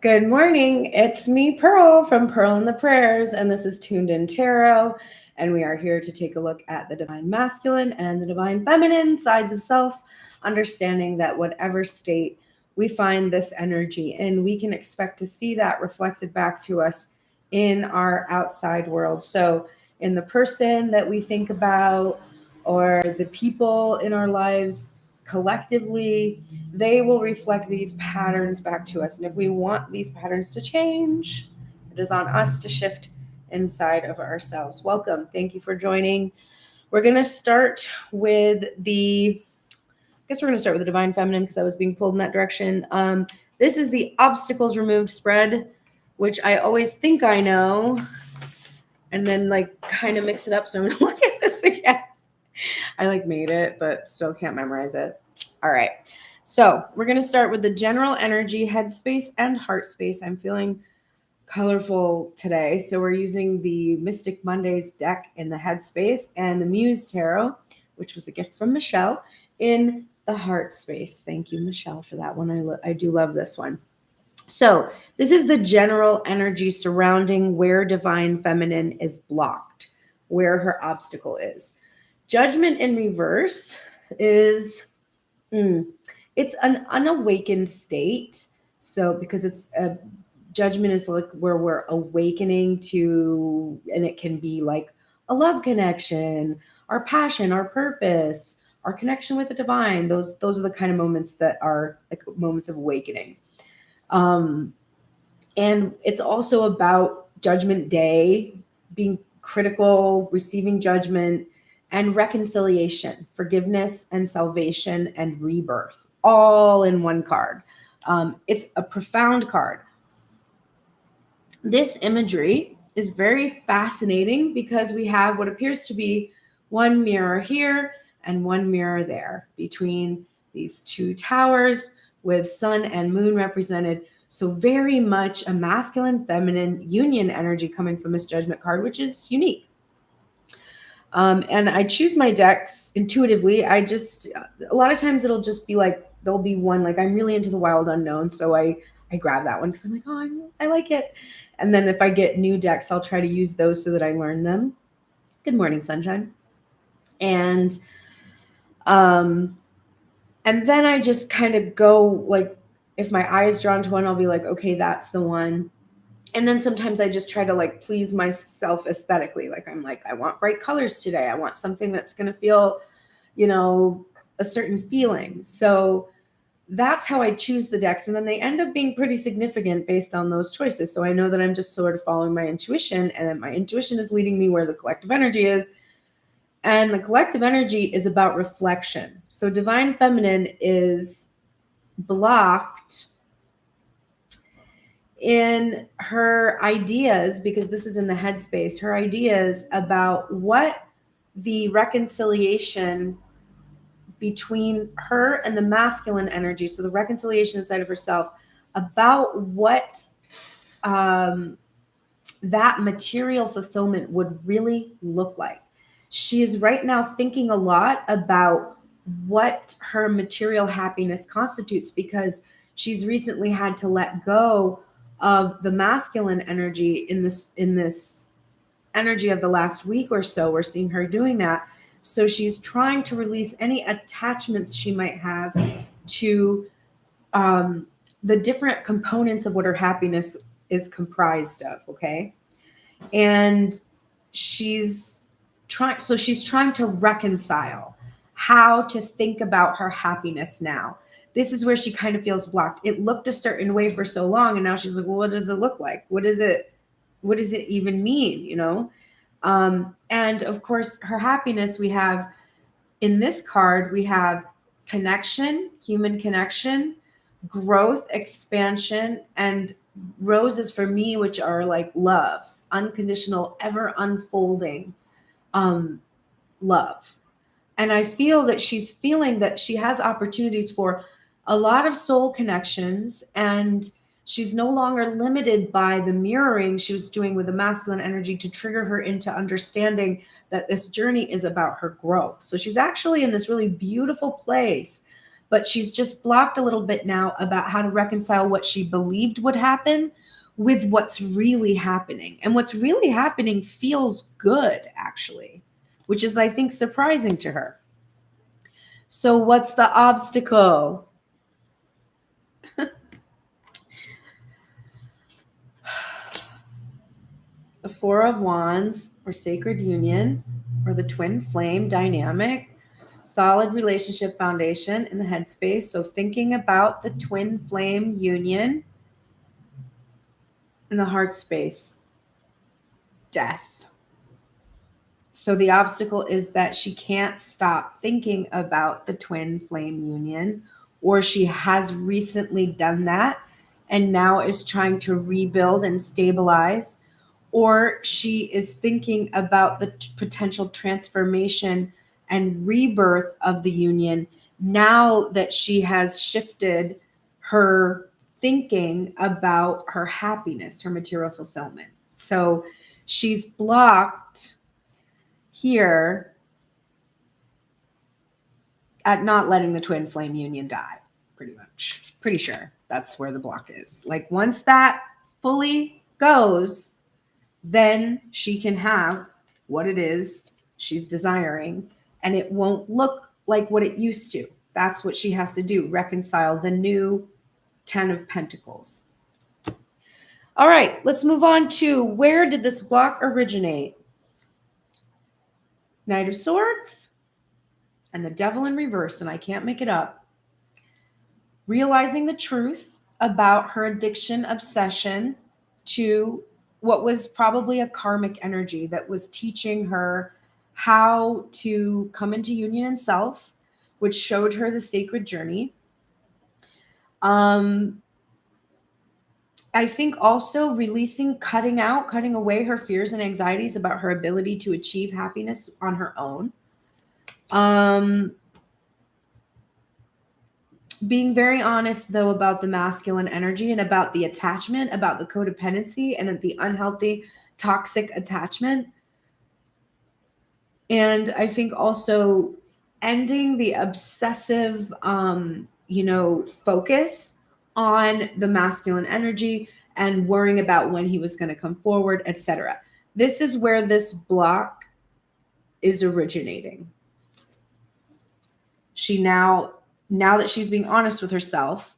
Good morning. It's me, Pearl, from Pearl and the Prayers, and this is Tuned In Tarot. And we are here to take a look at the divine masculine and the divine feminine sides of self, understanding that whatever state we find this energy in, we can expect to see that reflected back to us in our outside world. So, in the person that we think about, or the people in our lives collectively, they will reflect these patterns back to us. And if we want these patterns to change, it is on us to shift inside of ourselves. Welcome. Thank you for joining. We're going to start with the divine feminine because I was being pulled in that direction. This is the obstacles removed spread, which I always think I know, and then kind of mix it up. So I'm going to look at this again. I made it, but still can't memorize it. All right. So we're going to start with the general energy, headspace, and heart space. I'm feeling colorful today. So we're using the Mystic Mondays deck in the headspace and the Muse Tarot, which was a gift from Michelle, in the heart space. Thank you, Michelle, for that one. I do love this one. So this is the general energy surrounding where divine feminine is blocked, where her obstacle is. Judgment in reverse is... it's an unawakened state. So because it's a judgment is like where we're awakening to, and it can be like a love connection, our passion, our purpose, our connection with the divine. Those are the kind of moments that are like moments of awakening. And it's also about Judgment Day, being critical, receiving judgment, and reconciliation, forgiveness and salvation and rebirth, all in one card. It's a profound card. This imagery is very fascinating because we have what appears to be one mirror here and one mirror there between these two towers with sun and moon represented. So very much a masculine, feminine union energy coming from this judgment card, which is unique. And I choose my decks intuitively. A lot of times it'll just be like, there'll be one, like I'm really into the wild unknown. So I grab that one because I'm like, oh, I like it. And then if I get new decks, I'll try to use those so that I learn them. Good morning, sunshine. And then I just kind of go, like, if my eye is drawn to one, I'll be like, okay, that's the one. And then sometimes I just try to please myself aesthetically. Like I'm like, I want bright colors today. I want something that's going to feel, a certain feeling. So that's how I choose the decks. And then they end up being pretty significant based on those choices. So I know that I'm just sort of following my intuition, and my intuition is leading me where the collective energy is. And the collective energy is about reflection. So divine feminine is blocked in her ideas, because this is in the headspace, her ideas about what the reconciliation between her and the masculine energy, so the reconciliation inside of herself, about what that material fulfillment would really look like. She is right now thinking a lot about what her material happiness constitutes, because she's recently had to let go of the masculine energy in this energy of the last week or so. We're seeing her doing that. So she's trying to release any attachments she might have to the different components of what her happiness is comprised of. Okay. And she's trying to reconcile how to think about her happiness now. This is where she kind of feels blocked. It looked a certain way for so long, and now she's like, well, what does it look like? What does it even mean? And of course, her happiness, we have in this card, we have connection, human connection, growth, expansion, and roses for me, which are like love, unconditional, ever unfolding love. And I feel that she's feeling that she has opportunities for a lot of soul connections, and she's no longer limited by the mirroring she was doing with the masculine energy to trigger her into understanding that this journey is about her growth. So she's actually in this really beautiful place but she's just blocked a little bit now about how to reconcile what she believed would happen with what's really happening. And what's really happening feels good, actually, which is, I think, surprising to her. So what's the obstacle? The Four of Wands, or Sacred Union, or the Twin Flame dynamic, solid relationship foundation in the headspace. So thinking about the Twin Flame union in the heart space, death. So the obstacle is that she can't stop thinking about the Twin Flame union, or she has recently done that and now is trying to rebuild and stabilize, or she is thinking about the potential transformation and rebirth of the union now that she has shifted her thinking about her happiness, her material fulfillment. So she's blocked here at not letting the twin flame union die, pretty much. Pretty sure that's where the block is. Like once that fully goes, then she can have what it is she's desiring, and it won't look like what it used to. That's what she has to do, reconcile the new 10 of Pentacles. All right, let's move on to where did this block originate? Knight of Swords and the Devil in reverse, and I can't make it up. Realizing the truth about her addiction, obsession to what was probably a karmic energy that was teaching her how to come into union and self, which showed her the sacred journey. I think also releasing, cutting away her fears and anxieties about her ability to achieve happiness on her own. Being very honest, though, about the masculine energy and about the attachment, about the codependency and the unhealthy, toxic attachment. And I think also ending the obsessive, focus on the masculine energy and worrying about when he was going to come forward, etc. This is where this block is originating. She now that she's being honest with herself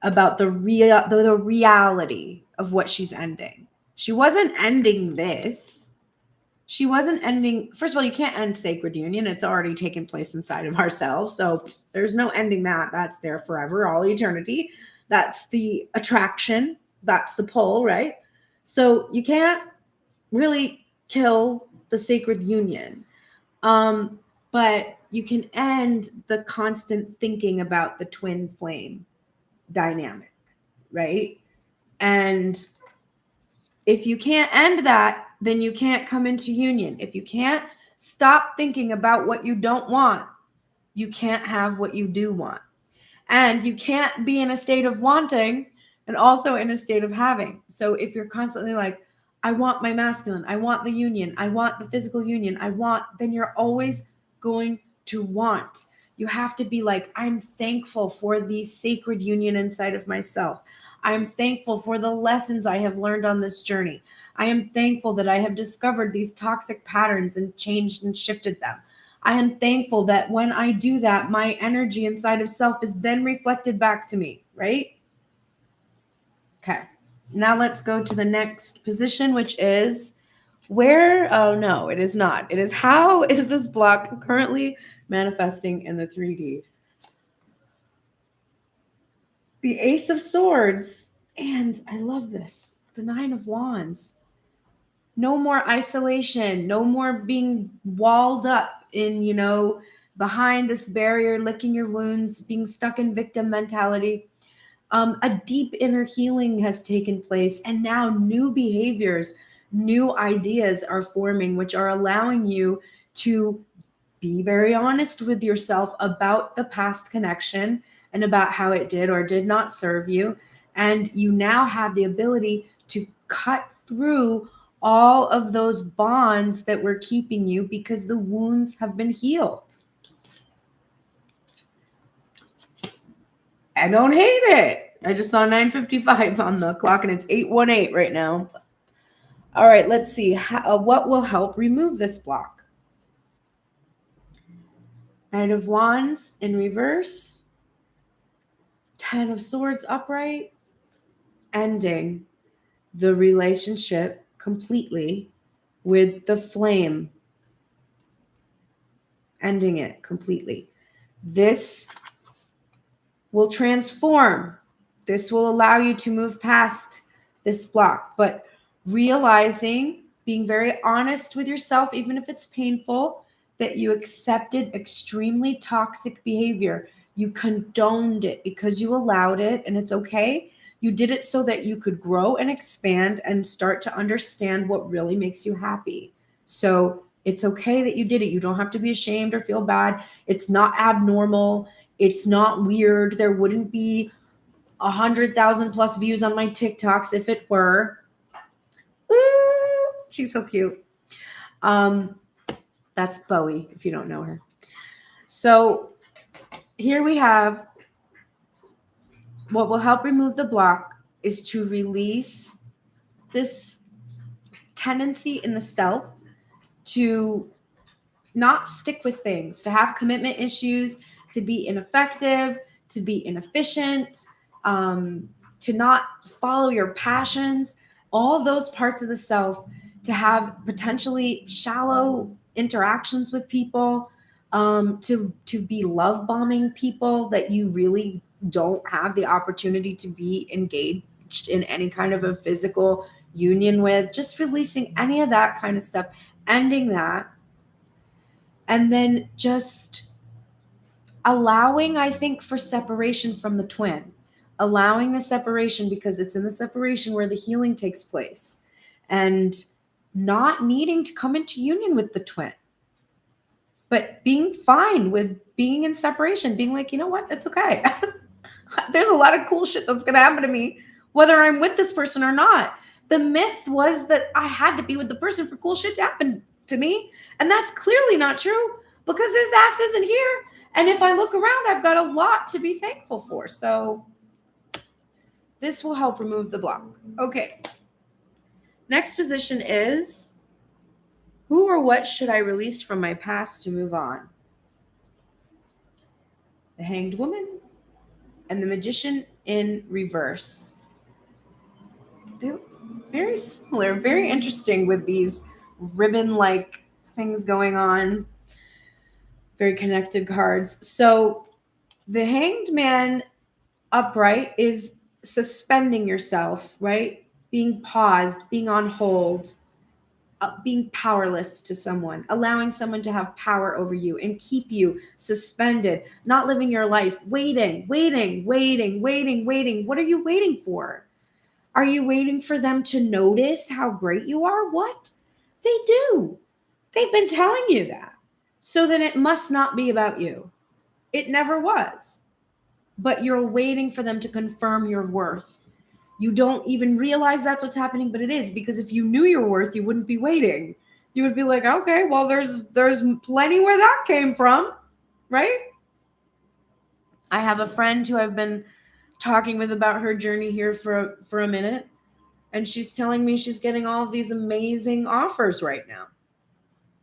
about the reality of what she's ending. She wasn't ending this. She wasn't ending. First of all, you can't end sacred union. It's already taken place inside of ourselves. So there's no ending that. That's there forever, all eternity. That's the attraction. That's the pull, right? So you can't really kill the sacred union. But you can end the constant thinking about the twin flame dynamic, right? And if you can't end that, then you can't come into union. If you can't stop thinking about what you don't want, you can't have what you do want. And you can't be in a state of wanting and also in a state of having. So if you're constantly like, I want my masculine, I want the union, I want the physical union, then you're always going to want. You have to be like, I'm thankful for the sacred union inside of myself. I'm thankful for the lessons I have learned on this journey. I am thankful that I have discovered these toxic patterns and changed and shifted them. I am thankful that when I do that, my energy inside of self is then reflected back to me, right? Okay. Now let's go to the next position, which is where, oh no, it is not. It is how is this block currently manifesting in the 3D? The Ace of Swords, and I love this, the Nine of Wands. No more isolation, no more being walled up in, behind this barrier, licking your wounds, being stuck in victim mentality. A deep inner healing has taken place, and now new behaviors, new ideas are forming, which are allowing you to be very honest with yourself about the past connection and about how it did or did not serve you. And you now have the ability to cut through all of those bonds that were keeping you because the wounds have been healed. I don't hate it. I just saw 9:55 on the clock and it's 8:18 right now. All right, let's see. What will help remove this block? Knight of Wands in reverse. 10 of Swords upright. Ending the relationship completely with the flame. Ending it completely. This will transform. This will allow you to move past this block. But realizing, being very honest with yourself, even if it's painful, that you accepted extremely toxic behavior. You condoned it because you allowed it, and it's okay. You did it so that you could grow and expand and start to understand what really makes you happy. So it's okay that you did it. You don't have to be ashamed or feel bad. It's not abnormal. It's not weird. There wouldn't be 100,000 plus views on my TikToks if it were. Ooh, she's so cute. That's Bowie, if you don't know her. So here we have what will help remove the block is to release this tendency in the self to not stick with things, to have commitment issues, to be ineffective, to be inefficient, to not follow your passions, all those parts of the self, to have potentially shallow interactions with people, to be love bombing people that you really don't have the opportunity to be engaged in any kind of a physical union with, just releasing any of that kind of stuff, ending that. And then just allowing, I think, for separation from the twin, allowing the separation, because it's in the separation where the healing takes place, and not needing to come into union with the twin, but being fine with being in separation, being like, you know what, it's okay. There's a lot of cool shit that's going to happen to me, whether I'm with this person or not. The myth was that I had to be with the person for cool shit to happen to me. And that's clearly not true, because his ass isn't here. And if I look around, I've got a lot to be thankful for. So this will help remove the block. Okay. Next position is, who or what should I release from my past to move on? The Hanged Woman and the Magician in reverse. They're very similar, very interesting with these ribbon-like things going on. Very connected cards. So the Hanged Man upright is suspending yourself, right? Being paused, being on hold, being powerless to someone, allowing someone to have power over you and keep you suspended, not living your life, waiting. What are you waiting for? Are you waiting for them to notice how great you are? What? They do. They've been telling you that. So then it must not be about you. It never was. But you're waiting for them to confirm your worth. You don't even realize that's what's happening, but it is, because if you knew your worth, you wouldn't be waiting. You would be like, okay, well, there's plenty where that came from, right? I have a friend who I've been talking with about her journey here for a minute, and she's telling me she's getting all of these amazing offers right now,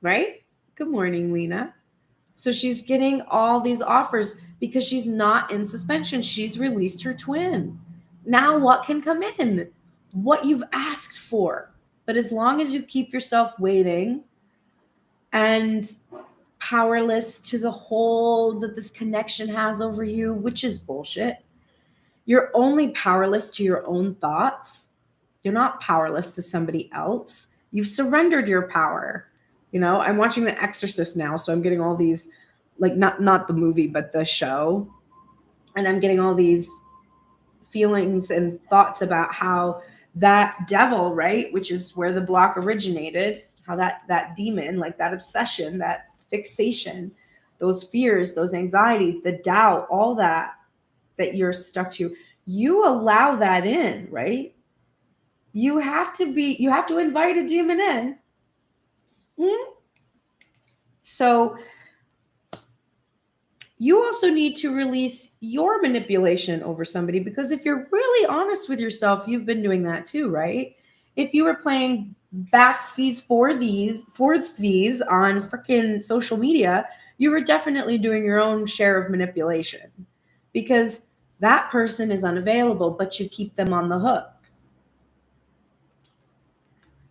right? Good morning, Lena. So she's getting all these offers because she's not in suspension. She's released her twin. Now what can come in? What you've asked for. But as long as you keep yourself waiting and powerless to the hold that this connection has over you, which is bullshit. You're only powerless to your own thoughts. You're not powerless to somebody else. You've surrendered your power. You know, I'm watching The Exorcist now, so I'm getting all these, like, not the movie, but the show. And I'm getting all these feelings and thoughts about how that devil, right, which is where the block originated, how that demon, like that obsession, that fixation, those fears, those anxieties, the doubt, all that you're stuck to, you allow that in, right? You have to invite a demon in. So You also need to release your manipulation over somebody, because if you're really honest with yourself, you've been doing that too, right? If you were playing backsies for these on freaking social media, you were definitely doing your own share of manipulation, because that person is unavailable, but you keep them on the hook.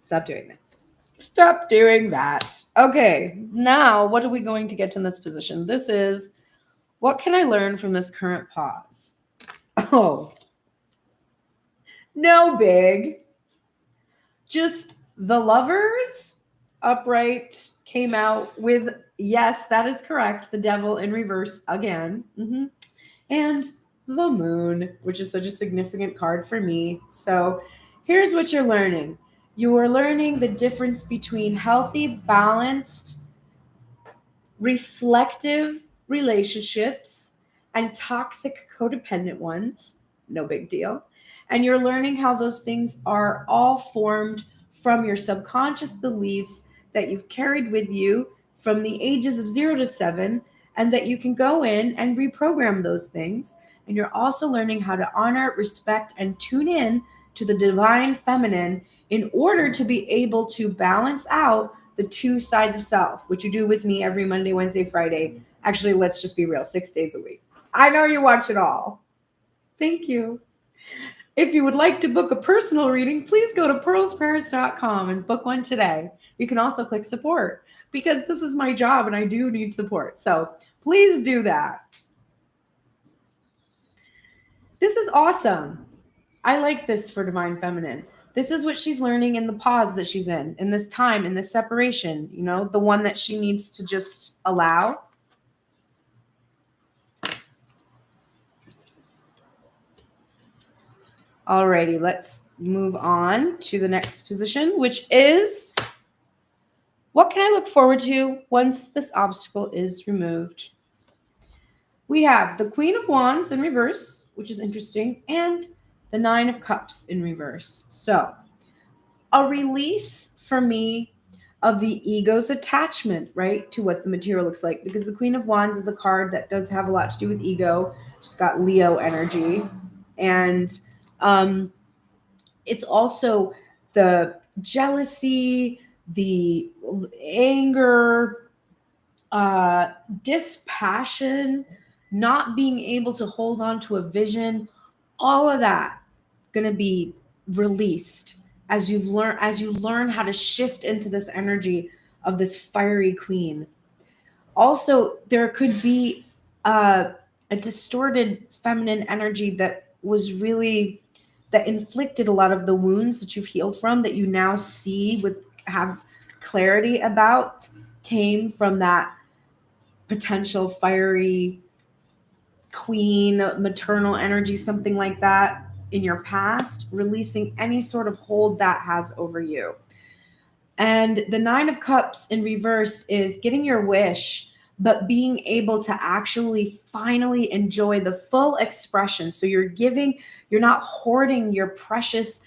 Stop doing that. Stop doing that. Okay, now what are we going to get in this position? This is, what can I learn from this current pause? Oh, no big. Just the Lovers upright came out with, yes, that is correct, the Devil in reverse again. And the Moon, which is such a significant card for me. So here's what you're learning. You are learning the difference between healthy, balanced, reflective relationships and toxic codependent ones. No big deal. And you're learning how those things are all formed from your subconscious beliefs that you've carried with you from the ages of 0 to 7, and that you can go in and reprogram those things. And you're also learning how to honor, respect, and tune in to the divine feminine in order to be able to balance out the two sides of self, which you do with me every Monday, Wednesday, Friday. Actually, let's just be real, 6 days a week. I know you watch it all. Thank you. If you would like to book a personal reading, please go to pearlsprayers.com and book one today. You can also click support, because this is my job and I do need support. So please do that. This is awesome. I like this for Divine Feminine. This is what she's learning in the pause that she's in this time, in this separation, you know, the one that she needs to just allow. Alrighty, let's move on to the next position, which is, what can I look forward to once this obstacle is removed? We have the Queen of Wands in reverse, which is interesting, and the Nine of Cups in reverse. So, a release for me of the ego's attachment, right, to what the material looks like, because the Queen of Wands is a card that does have a lot to do with ego. She's got Leo energy, and it's also the jealousy, the anger, dispassion, not being able to hold on to a vision, all of that going to be released as you learn how to shift into this energy of this fiery queen. Also, there could be a distorted feminine energy that inflicted a lot of the wounds that you've healed from, that you now have clarity about, came from that potential fiery queen, maternal energy, something like that in your past, releasing any sort of hold that has over you. And the Nine of Cups in reverse is getting your wish, but being able to actually finally enjoy the full expression. So you're not hoarding your precious,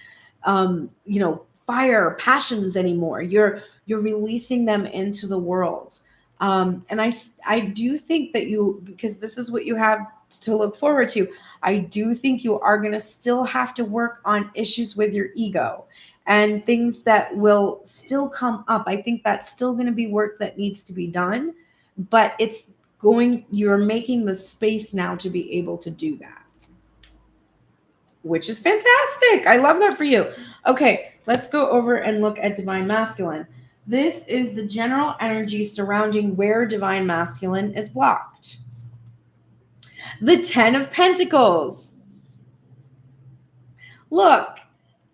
fire passions anymore. You're releasing them into the world. And I do think that because this is what you have to look forward to, I do think you are going to still have to work on issues with your ego and things that will still come up. I think that's still going to be work that needs to be done, but you're making the space now to be able to do that, which is fantastic. I love that for you. Okay, let's go over and look at Divine Masculine. This is the general energy surrounding where Divine Masculine is blocked. The 10 of Pentacles. Look,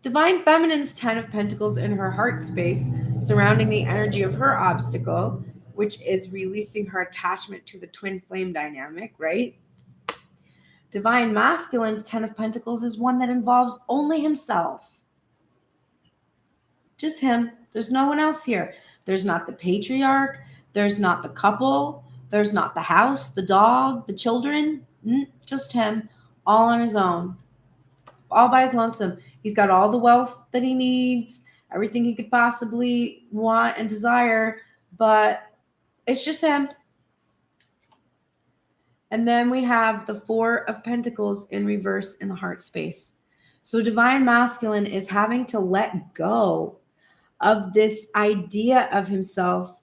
Divine Feminine's 10 of Pentacles in her heart space surrounding the energy of her obstacle, which is releasing her attachment to the twin flame dynamic, right? Divine Masculine's 10 of Pentacles is one that involves only himself. Just him. There's no one else here. There's not the patriarch. There's not the couple. There's not the house, the dog, the children. Just him, all on his own, all by his lonesome. He's got all the wealth that he needs, everything he could possibly want and desire, but it's just him. And then we have the Four of Pentacles in reverse in the heart space. So divine masculine is having to let go of this idea of himself.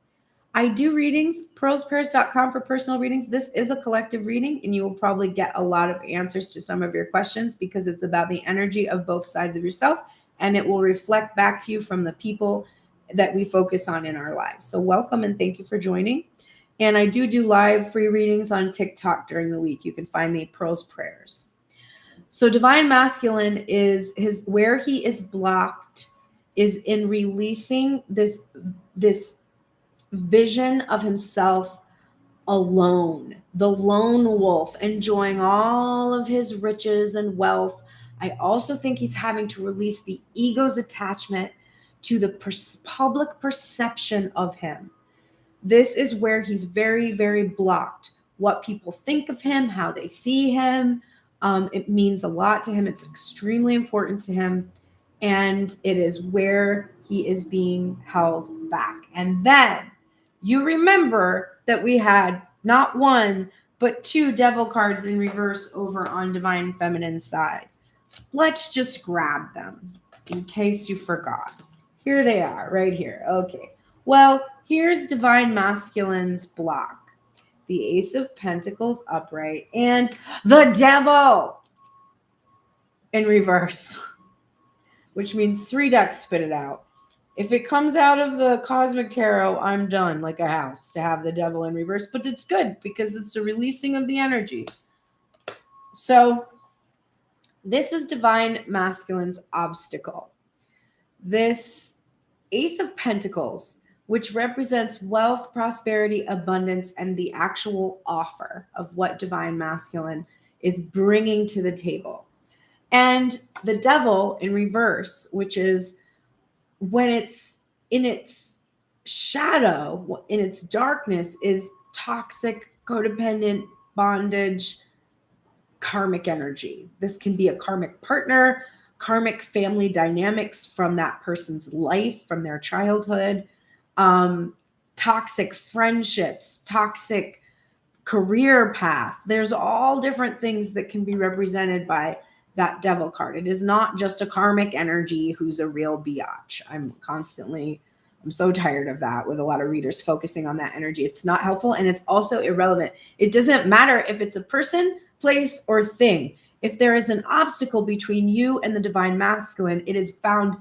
I do readings, pearlsprayers.com for personal readings. This is a collective reading, and you will probably get a lot of answers to some of your questions because it's about the energy of both sides of yourself, and it will reflect back to you from the people that we focus on in our lives. So welcome and thank you for joining. And I do live free readings on TikTok during the week. You can find me Pearls Prayers. So divine masculine is where he is blocked is in releasing this vision of himself alone, the lone wolf, enjoying all of his riches and wealth. I also think he's having to release the ego's attachment to the public perception of him. This is where he's very, very blocked. What people think of him, how they see him, it means a lot to him. It's extremely important to him. And it is where he is being held back. And then you remember that we had not one, but two devil cards in reverse over on divine feminine side. Let's just grab them in case you forgot. Here they are right here. Okay. Well, here's divine masculine's block. The Ace of Pentacles upright and the devil in reverse, which means 3 decks spit it out. If it comes out of the Cosmic Tarot, I'm done like a house to have the devil in reverse, but it's good because it's a releasing of the energy. So this is divine masculine's obstacle. This Ace of Pentacles, which represents wealth, prosperity, abundance, and the actual offer of what divine masculine is bringing to the table. And the devil in reverse, which is when it's in its shadow, in its darkness, is toxic, codependent, bondage, karmic energy. This can be a karmic partner, karmic family dynamics from that person's life, from their childhood, toxic friendships, toxic career path. There's all different things that can be represented by that devil card. It is not just a karmic energy who's a real biatch. I'm so tired of that with a lot of readers focusing on that energy. It's not helpful and it's also irrelevant. It doesn't matter if it's a person, place, or thing. If there is an obstacle between you and the divine masculine, it is found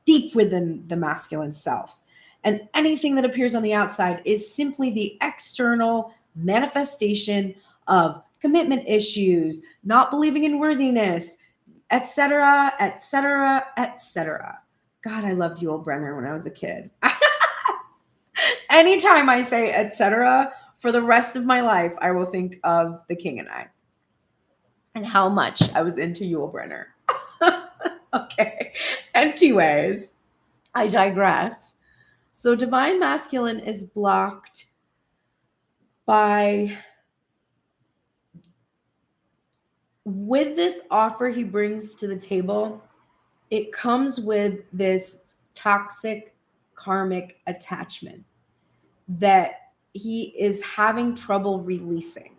deep within the masculine self. And anything that appears on the outside is simply the external manifestation of commitment issues, not believing in worthiness, etc., etc., etc. God, I loved Yul Brynner when I was a kid. Anytime I say etc., for the rest of my life, I will think of The King and I and how much I was into Yul Brynner. Okay. Anyways, I digress. So divine masculine is blocked by, with this offer he brings to the table, it comes with this toxic karmic attachment that he is having trouble releasing.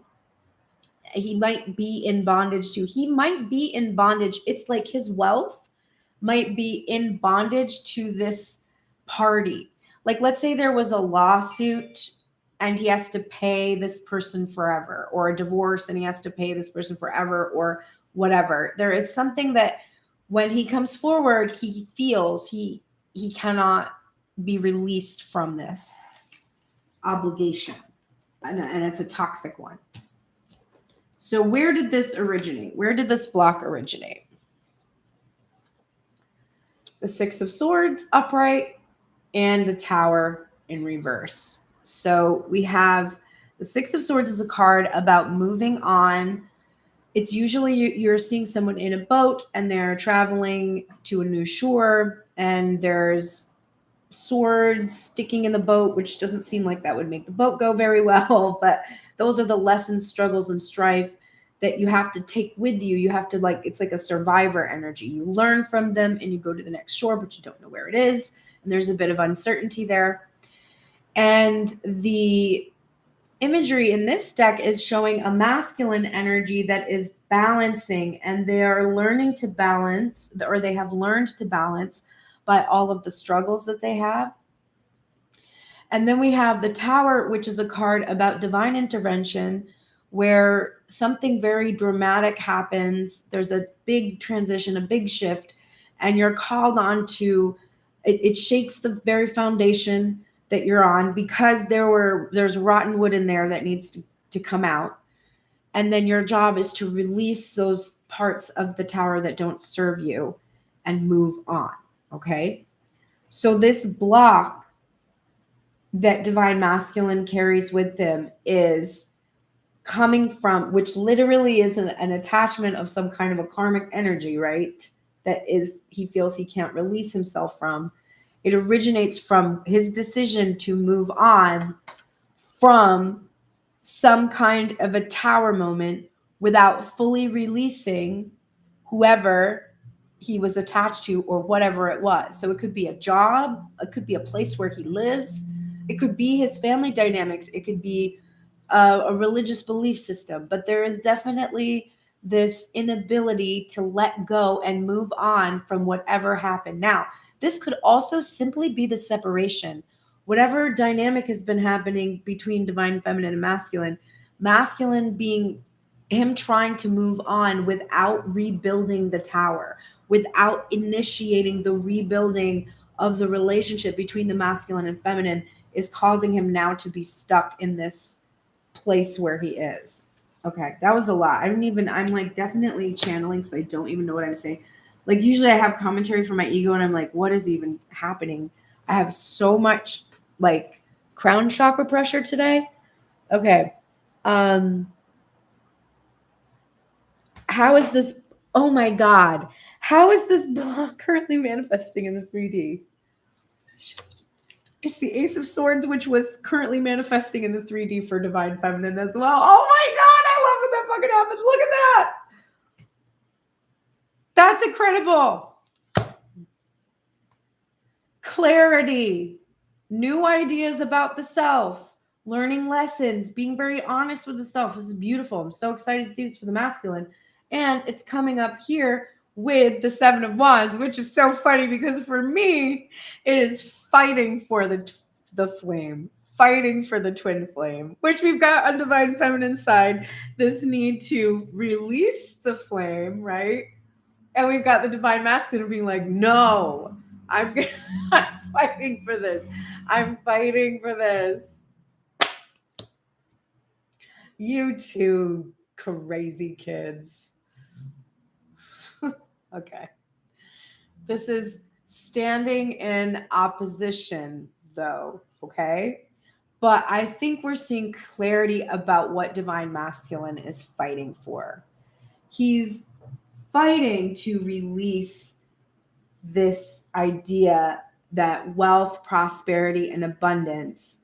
He might be in bondage to. He might be in bondage. It's like his wealth might be in bondage to this party. Like, let's say there was a lawsuit and he has to pay this person forever, or a divorce and he has to pay this person forever, or whatever. There is something that when he comes forward, he feels he cannot be released from this obligation. And it's a toxic one. So where did this originate? Where did this block originate? The Six of Swords upright and the Tower in reverse. So we have the Six of Swords is a card about moving on. It's usually you're seeing someone in a boat and they're traveling to a new shore and there's swords sticking in the boat, which doesn't seem like that would make the boat go very well. But those are the lessons, struggles, and strife that you have to take with you. You have to, like, it's like a survivor energy. You learn from them and you go to the next shore, but you don't know where it is. And there's a bit of uncertainty there. And the imagery in this deck is showing a masculine energy that is balancing, and they are learning to balance, or they have learned to balance by all of the struggles that they have. And then we have the Tower, which is a card about divine intervention, where something very dramatic happens. There's a big transition, a big shift, and you're called on to, it shakes the very foundation that you're on, because there's rotten wood in there that needs to come out. And then your job is to release those parts of the Tower that don't serve you and move on. Okay. So this block that divine masculine carries with them is coming from, which literally is an attachment of some kind of a karmic energy, right? That is, he feels he can't release himself from. It originates from his decision to move on from some kind of a Tower moment without fully releasing whoever he was attached to or whatever it was. So it could be a job, it could be a place where he lives, it could be his family dynamics, it could be a religious belief system, but there is definitely this inability to let go and move on from whatever happened. Now, this could also simply be the separation. Whatever dynamic has been happening between divine feminine and masculine, masculine being him trying to move on without rebuilding the Tower, without initiating the rebuilding of the relationship between the masculine and feminine, is causing him now to be stuck in this place where he is. Okay, that was a lot. I'm like definitely channeling because I don't even know what I'm saying. Like usually I have commentary for my ego and I'm like, what is even happening? I have so much like crown chakra pressure today. Okay. How is this? Oh my God. How is this block currently manifesting in the 3D? It's the Ace of Swords, which was currently manifesting in the 3D for divine feminine as well. Oh my God. I love when that fucking happens. Look at that. That's incredible. Clarity, new ideas about the self, learning lessons, being very honest with the self. This is beautiful. I'm so excited to see this for the masculine. And it's coming up here with the 7 of Wands, which is so funny because for me, it is fighting for the flame, fighting for the twin flame, which we've got on divine feminine side, this need to release the flame, right? And we've got the divine masculine being like, no, I'm fighting for this. I'm fighting for this. You two crazy kids. Okay. This is standing in opposition, though, okay? But I think we're seeing clarity about what divine masculine is fighting for. He's fighting to release this idea that wealth, prosperity, and abundance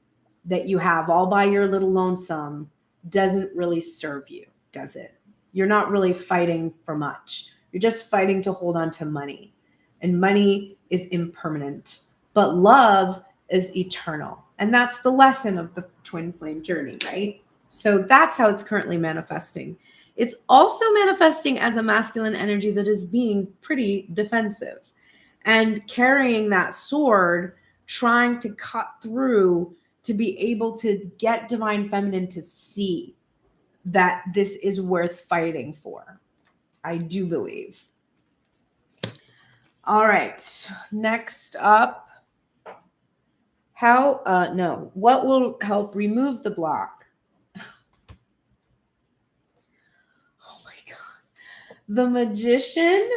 that you have all by your little lonesome doesn't really serve you, does it? You're not really fighting for much. You're just fighting to hold on to money. And money is impermanent, but love is eternal. And that's the lesson of the twin flame journey, right? So that's how it's currently manifesting. It's also manifesting as a masculine energy that is being pretty defensive and carrying that sword, trying to cut through to be able to get divine feminine to see that this is worth fighting for. I do believe. All right. Next up, what will help remove the block? Oh my God. The Magician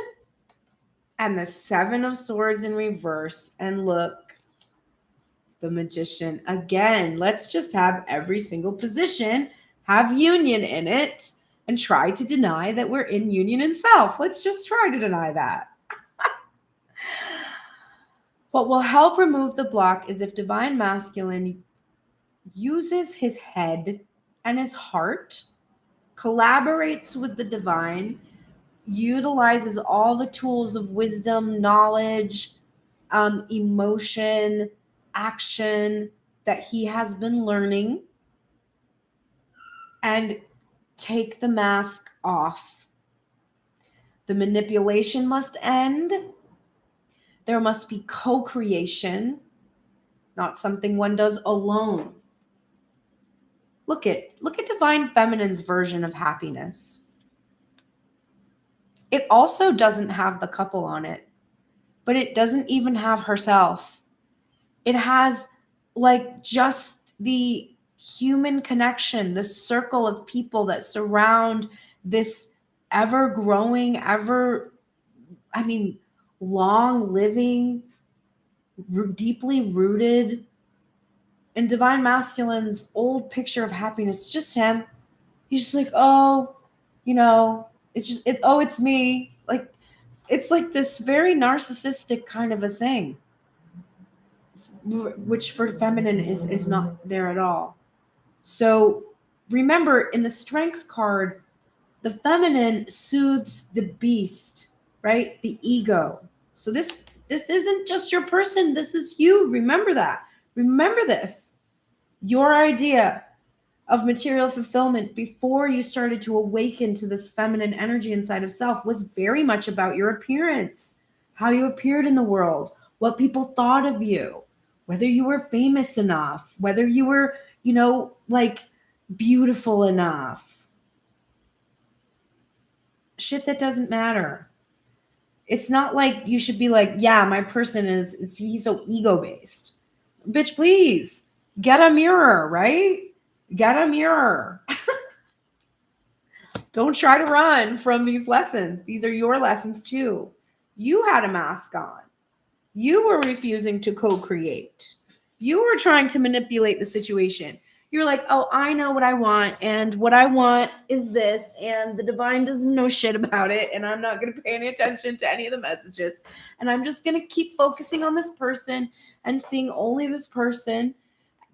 and the 7 of Swords in reverse. And look, the Magician again. Let's just have every single position have union in it and try to deny that we're in union and self. Let's just try to deny that. What will help remove the block is if divine masculine uses his head and his heart, collaborates with the divine, utilizes all the tools of wisdom, knowledge, emotion, action that he has been learning, and take the mask off. The manipulation must end. There must be co-creation, not something one does alone. Look at Divine Feminine's version of happiness. It also doesn't have the couple on it, but it doesn't even have herself. It has like just the human connection, the circle of people that surround this ever-growing, long living, deeply rooted. And Divine Masculine's old picture of happiness, just him. He's just like, oh, it's me. Like, it's like this very narcissistic kind of a thing, which for feminine is not there at all. So remember, in the strength card, the feminine soothes the beast, right? The ego. So this isn't just your person. This is you. Remember that. Remember this. Your idea of material fulfillment before you started to awaken to this feminine energy inside of self was very much about your appearance, how you appeared in the world, what people thought of you, whether you were famous enough, whether you were, beautiful enough. Shit that doesn't matter. It's not like you should be like, yeah, my person he's so ego-based. Bitch, please get a mirror, right? Get a mirror. Don't try to run from these lessons. These are your lessons too. You had a mask on. You were refusing to co-create. You were trying to manipulate the situation. You're like, oh, I know what I want, and what I want is this, and the divine doesn't know shit about it, and I'm not going to pay any attention to any of the messages, and I'm just going to keep focusing on this person and seeing only this person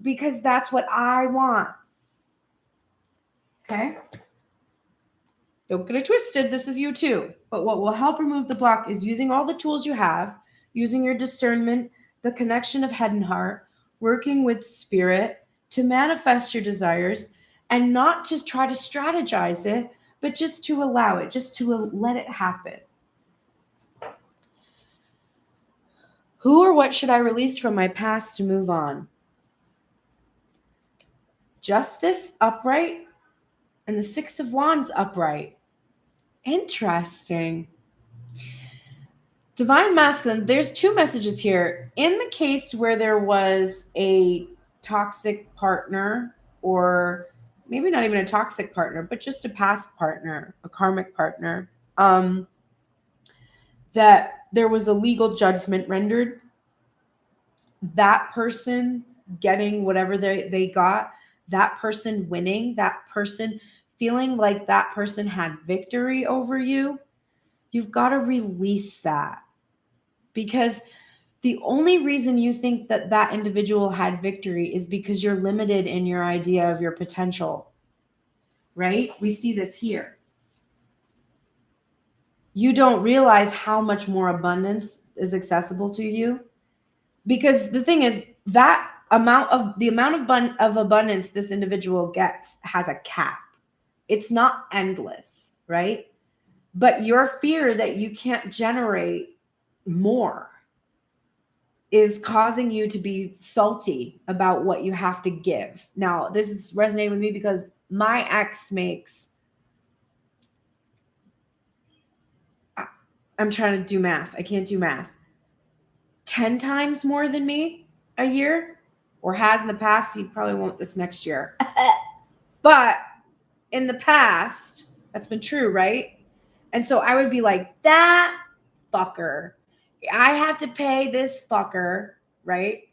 because that's what I want. Okay? Don't get it twisted. This is you too. But what will help remove the block is using all the tools you have, using your discernment, the connection of head and heart, working with spirit to manifest your desires, and not to try to strategize it, but just to allow it, just to let it happen. Who or what should I release from my past to move on? Justice upright and the Six of Wands upright. Interesting. Divine Masculine, there's two messages here. In the case where there was a toxic partner, or maybe not even a toxic partner, but just a past partner, a karmic partner, that there was a legal judgment rendered, that person getting whatever they got, that person winning, that person feeling like that person had victory over you, you've got to release that. Because the only reason you think that that individual had victory is because you're limited in your idea of your potential, right? We see this here. You don't realize how much more abundance is accessible to you, because the thing is that amount of abundance this individual gets has a cap. It's not endless, right? But your fear that you can't generate more is causing you to be salty about what you have to give. Now, this is resonating with me because my ex makes, I'm trying to do math. I can't do math. 10 times more than me a year, or has in the past. He probably won't this next year. But in the past, that's been true, right? And so I would be like, that fucker. I have to pay this fucker, right?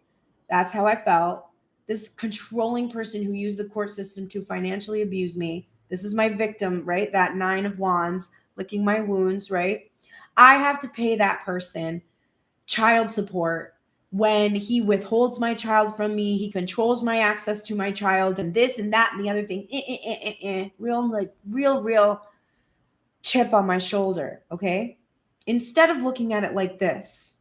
That's how I felt. This controlling person who used the court system to financially abuse me. This is my victim, right? That 9 of Wands, licking my wounds, right? I have to pay that person child support when he withholds my child from me. He controls my access to my child, and this and that and the other thing. Real chip on my shoulder, okay? Instead of looking at it like this,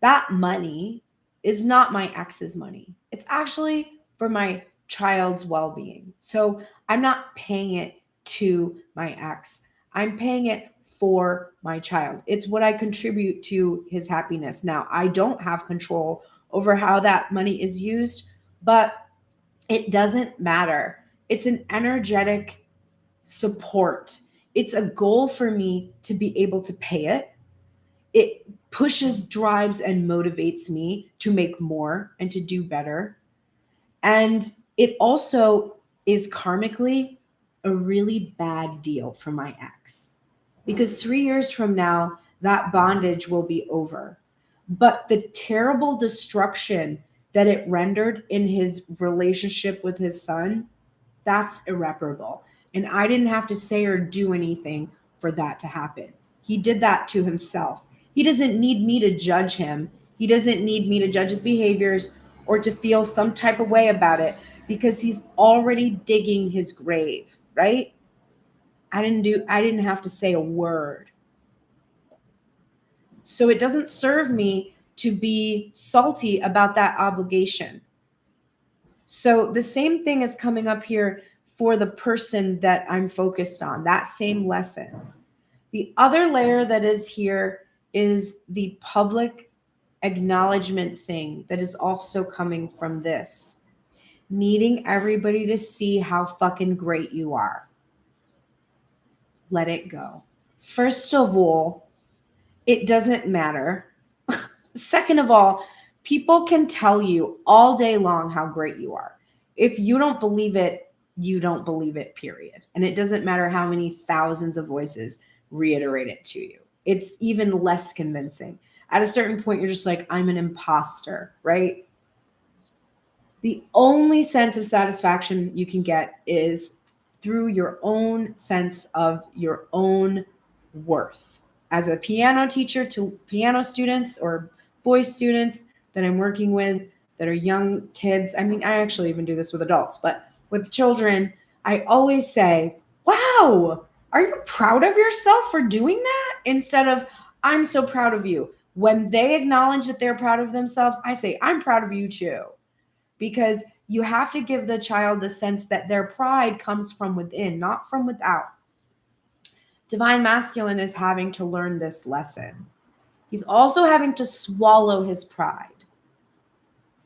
that money is not my ex's money. It's actually for my child's well-being. So I'm not paying it to my ex. I'm paying it for my child. It's what I contribute to his happiness. Now, I don't have control over how that money is used, but it doesn't matter. It's an energetic support. It's a goal for me to be able to pay it. It pushes, drives, and motivates me to make more and to do better. And it also is karmically a really bad deal for my ex, because 3 years from now, that bondage will be over. But the terrible destruction that it rendered in his relationship with his son, that's irreparable. And I didn't have to say or do anything for that to happen. He did that to himself. He doesn't need me to judge him. He doesn't need me to judge his behaviors or to feel some type of way about it, because he's already digging his grave, right? I didn't have to say a word. So it doesn't serve me to be salty about that obligation. So the same thing is coming up here for the person that I'm focused on, that same lesson. The other layer that is here is the public acknowledgement thing that is also coming from this. Needing everybody to see how fucking great you are. Let it go. First of all, it doesn't matter. Second of all, people can tell you all day long how great you are. If you don't believe it, you don't believe it, period. And it doesn't matter how many thousands of voices reiterate it to you. It's even less convincing. At a certain point, you're just like, I'm an imposter, right? The only sense of satisfaction you can get is through your own sense of your own worth. As a piano teacher to piano students or voice students that I'm working with that are young kids, I mean, I actually even do this with adults, but with children, I always say, wow, are you proud of yourself for doing that? Instead of, I'm so proud of you. When they acknowledge that they're proud of themselves, I say, I'm proud of you too. Because you have to give the child the sense that their pride comes from within, not from without. Divine Masculine is having to learn this lesson. He's also having to swallow his pride,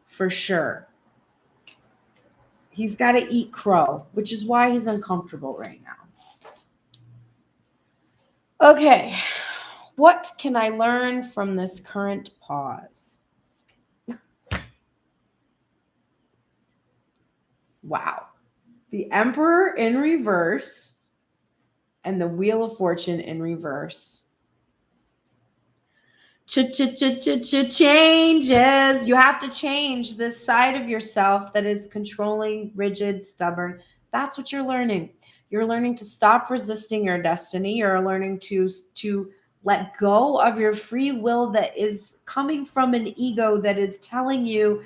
for sure. He's got to eat crow, which is why he's uncomfortable right now. Okay, what can I learn from this current pause? Wow. The Emperor in reverse and the Wheel of Fortune in reverse. Changes. You have to change this side of yourself that is controlling, rigid, stubborn. That's what you're learning. You're learning to stop resisting your destiny. You're learning to let go of your free will that is coming from an ego that is telling you,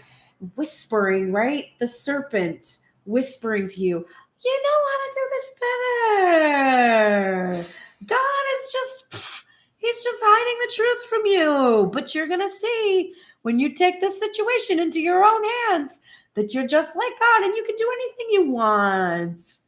whispering, right? The serpent whispering to you, you know how to do this better. God is he's just hiding the truth from you. But you're going to see when you take this situation into your own hands that you're just like God and you can do anything you want.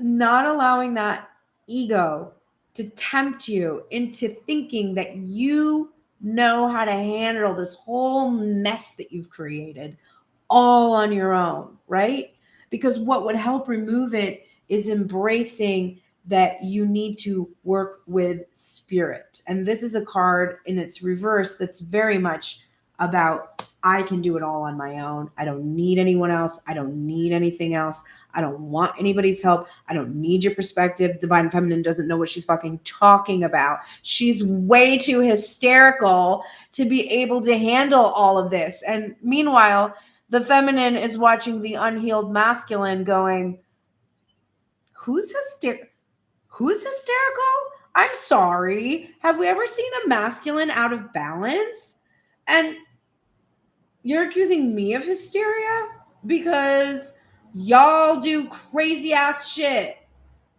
Not allowing that ego to tempt you into thinking that you know how to handle this whole mess that you've created all on your own, right? Because what would help remove it is embracing that you need to work with spirit. And this is a card in its reverse that's very much about, I can do it all on my own. I don't need anyone else. I don't need anything else. I don't want anybody's help. I don't need your perspective. Divine Feminine doesn't know what she's fucking talking about. She's way too hysterical to be able to handle all of this. And meanwhile, the feminine is watching the unhealed masculine going, who's hysterical? I'm sorry. Have we ever seen a masculine out of balance? And you're accusing me of hysteria because y'all do crazy ass shit.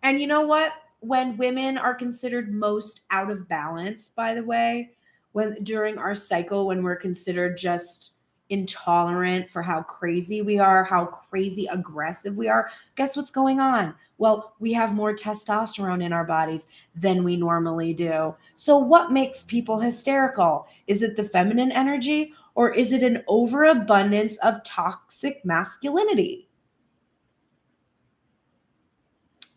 And you know what? When women are considered most out of balance, by the way, when during our cycle, when we're considered just intolerant, for how crazy we are, how crazy aggressive we are, guess what's going on? Well, we have more testosterone in our bodies than we normally do. So what makes people hysterical? Is it the feminine energy, or is it an overabundance of toxic masculinity?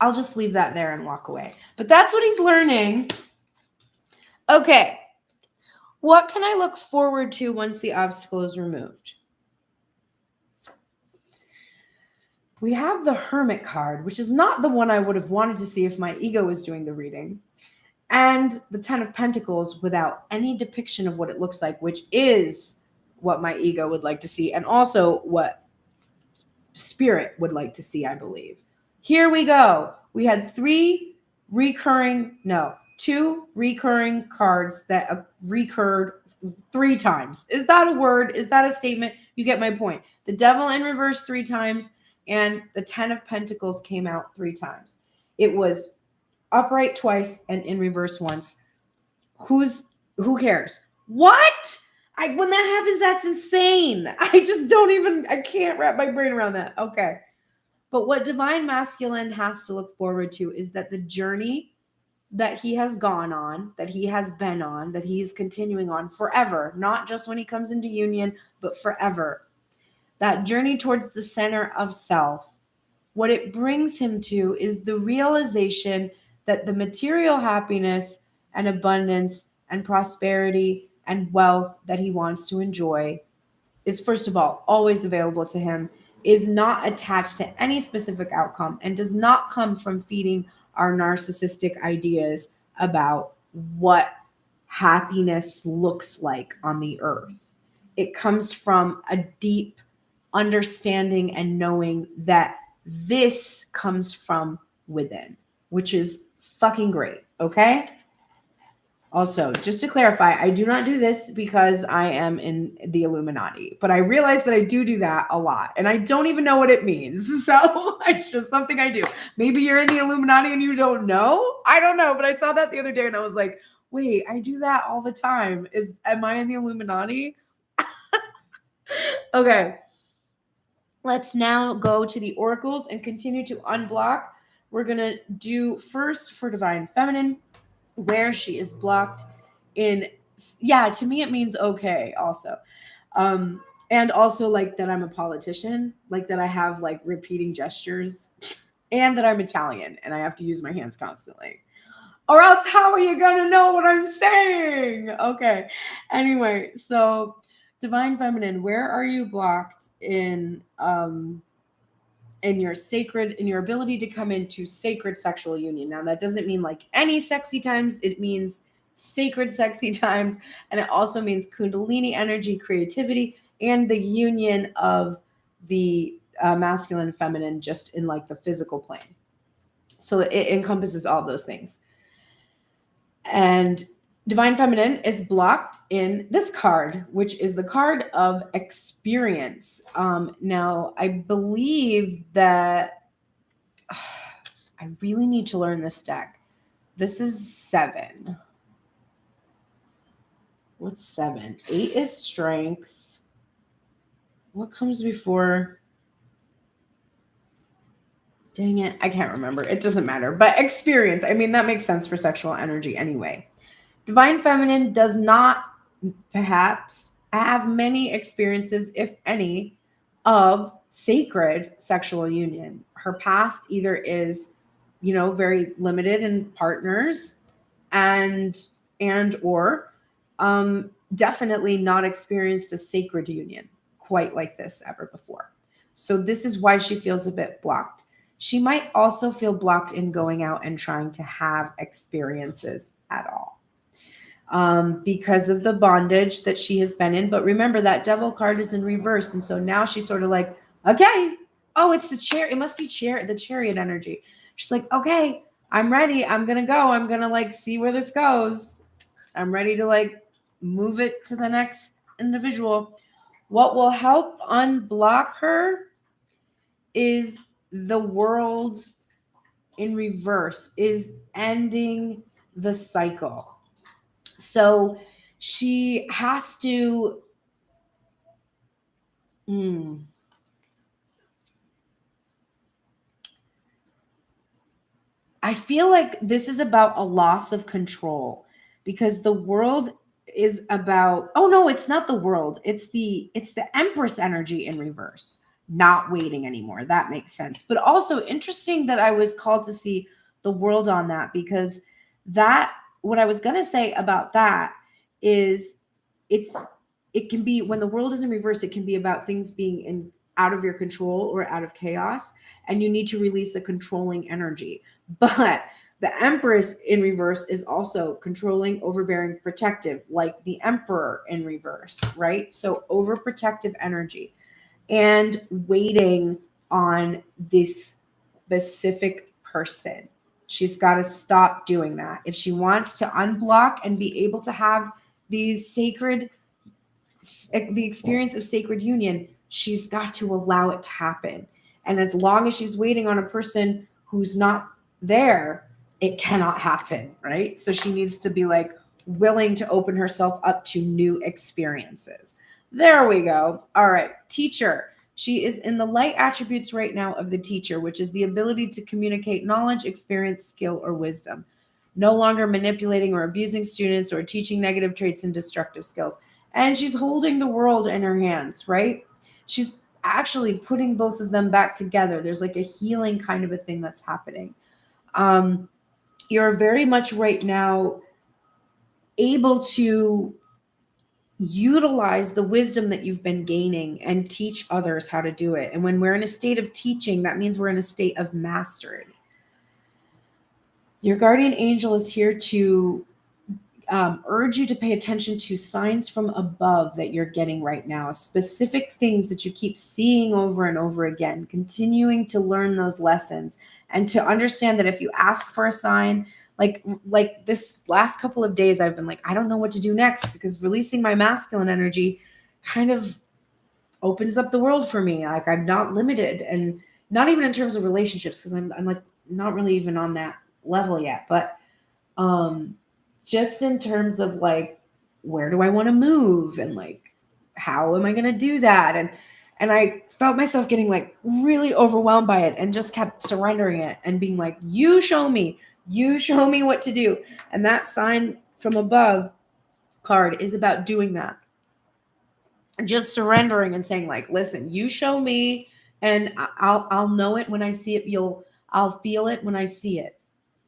I'll just leave that there and walk away. But that's what he's learning. Okay. What can I look forward to once the obstacle is removed? We have the Hermit card, which is not the one I would have wanted to see if my ego was doing the reading, and the Ten of Pentacles without any depiction of what it looks like, which is what my ego would like to see, and also what Spirit would like to see, I believe. Here we go. We had two recurring cards that recurred 3 times. Is that a word? Is that a statement? You get my point. The Devil in reverse 3 times, and the Ten of Pentacles came out 3 times. It was upright twice and in reverse once. Who cares? What? When that happens, that's insane. I can't wrap my brain around that. Okay. But what Divine Masculine has to look forward to is that the journey that he has gone on, that he has been on, that he's continuing on forever, not just when he comes into union, but forever. That journey towards the center of self, what it brings him to is the realization that the material happiness and abundance and prosperity and wealth that he wants to enjoy is, first of all, always available to him, is not attached to any specific outcome, and does not come from feeding our narcissistic ideas about what happiness looks like on the earth. It comes from a deep understanding and knowing that this comes from within, which is fucking great. Okay. Also, just to clarify, I do not do this because I am in the Illuminati, but I realize that I do that a lot, and I don't even know what it means. So it's just something I do. Maybe you're in the Illuminati and you don't know. I don't know, but I saw that the other day and I was like, wait, I do that all the time. Am I in the Illuminati? Okay. Let's now go to the oracles and continue to unblock. We're going to do first for Divine Feminine, where she is blocked in, to me it means okay also. And also like that I'm a politician, like that I have like repeating gestures, and that I'm Italian and I have to use my hands constantly. Or else how are you going to know what I'm saying? Okay. Anyway, so Divine Feminine, where are you blocked in your ability to come into sacred sexual union? Now, that doesn't mean like any sexy times. It means sacred sexy times. And it also means Kundalini energy, creativity, and the union of the masculine, feminine, just in like the physical plane. So it encompasses all those things. And Divine Feminine is blocked in this card, which is the card of experience. Now, I believe that I really need to learn this deck. This is 7. What's 7? 8 is strength. What comes before? Dang it. I can't remember. It doesn't matter. But experience. I mean, that makes sense for sexual energy anyway. Divine Feminine does not perhaps have many experiences, if any, of sacred sexual union. Her past either is, very limited in partners and or definitely not experienced a sacred union quite like this ever before. So this is why she feels a bit blocked. She might also feel blocked in going out and trying to have experiences at all. Because of the bondage that she has been in. But remember, that Devil card is in reverse. And so now she's sort of like, okay, oh, it's the chariot. It must be the chariot energy. She's like, okay, I'm ready. I'm going to go. I'm going to like see where this goes. I'm ready to like move it to the next individual. What will help unblock her is the World in reverse, is ending the cycle. So she has to I feel like this is about a loss of control, because the world is about, oh no, it's not the world. It's the Empress energy in reverse, not waiting anymore. That makes sense. But also interesting that I was called to see the world on that, because that, what I was going to say about that is it can be, when the world is in reverse, it can be about things being out of your control or out of chaos, and you need to release a controlling energy. But the Empress in reverse is also controlling, overbearing, protective, like the Emperor in reverse, right? So overprotective energy, and waiting on this specific person. She's got to stop doing that. If she wants to unblock and be able to have these the experience of sacred union, she's got to allow it to happen. And as long as she's waiting on a person who's not there, it cannot happen, right? So she needs to be like willing to open herself up to new experiences. There we go. All right, teacher. She is in the light attributes right now of the teacher, which is the ability to communicate knowledge, experience, skill, or wisdom. No longer manipulating or abusing students or teaching negative traits and destructive skills. And she's holding the world in her hands, right? She's actually putting both of them back together. There's like a healing kind of a thing that's happening. You're very much right now able to utilize the wisdom that you've been gaining and teach others how to do it. And when we're in a state of teaching, that means we're in a state of mastery. Your guardian angel is here to urge you to pay attention to signs from above that you're getting right now, specific things that you keep seeing over and over again, continuing to learn those lessons, and to understand that if you ask for a sign, like this last couple of days, I've been like, I don't know what to do next, because releasing my masculine energy kind of opens up the world for me. Like, I'm not limited, and not even in terms of relationships, because I'm like not really even on that level yet, but just in terms of like, where do I want to move, and like, how am I going to do that? And I felt myself getting like really overwhelmed by it, and just kept surrendering it and being like, you show me what to do. And that sign from above card is about doing that. Just surrendering and saying like, listen, you show me, and I'll know it when I see it. I'll feel it when I see it.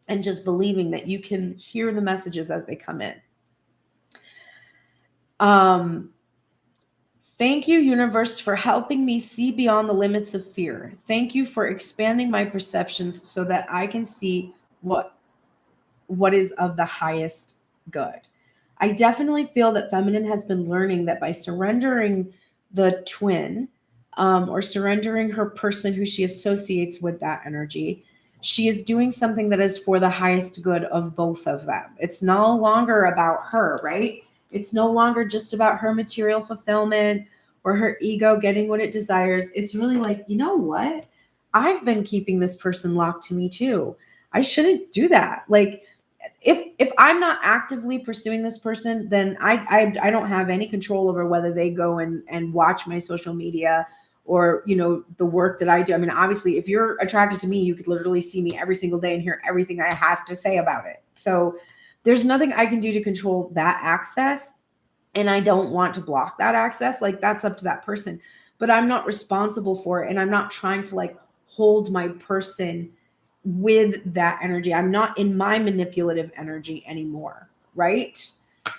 And just believing that you can hear the messages as they come in. Thank you, universe, for helping me see beyond the limits of fear. Thank you for expanding my perceptions so that I can see what is of the highest good. I definitely feel that feminine has been learning that by surrendering the twin, or surrendering her person who she associates with that energy, she is doing something that is for the highest good of both of them. It's no longer about her, right? It's no longer just about her material fulfillment or her ego getting what it desires. It's really like, you know what? I've been keeping this person locked to me too. I shouldn't do that. Like, if I'm not actively pursuing this person, then I don't have any control over whether they go and watch my social media, or, you know, the work that I do. I mean, obviously, if you're attracted to me, you could literally see me every single day and hear everything I have to say about it. So there's nothing I can do to control that access. And I don't want to block that access. Like, that's up to that person. But I'm not responsible for it. And I'm not trying to like hold my person with that energy. I'm not in my manipulative energy anymore, right?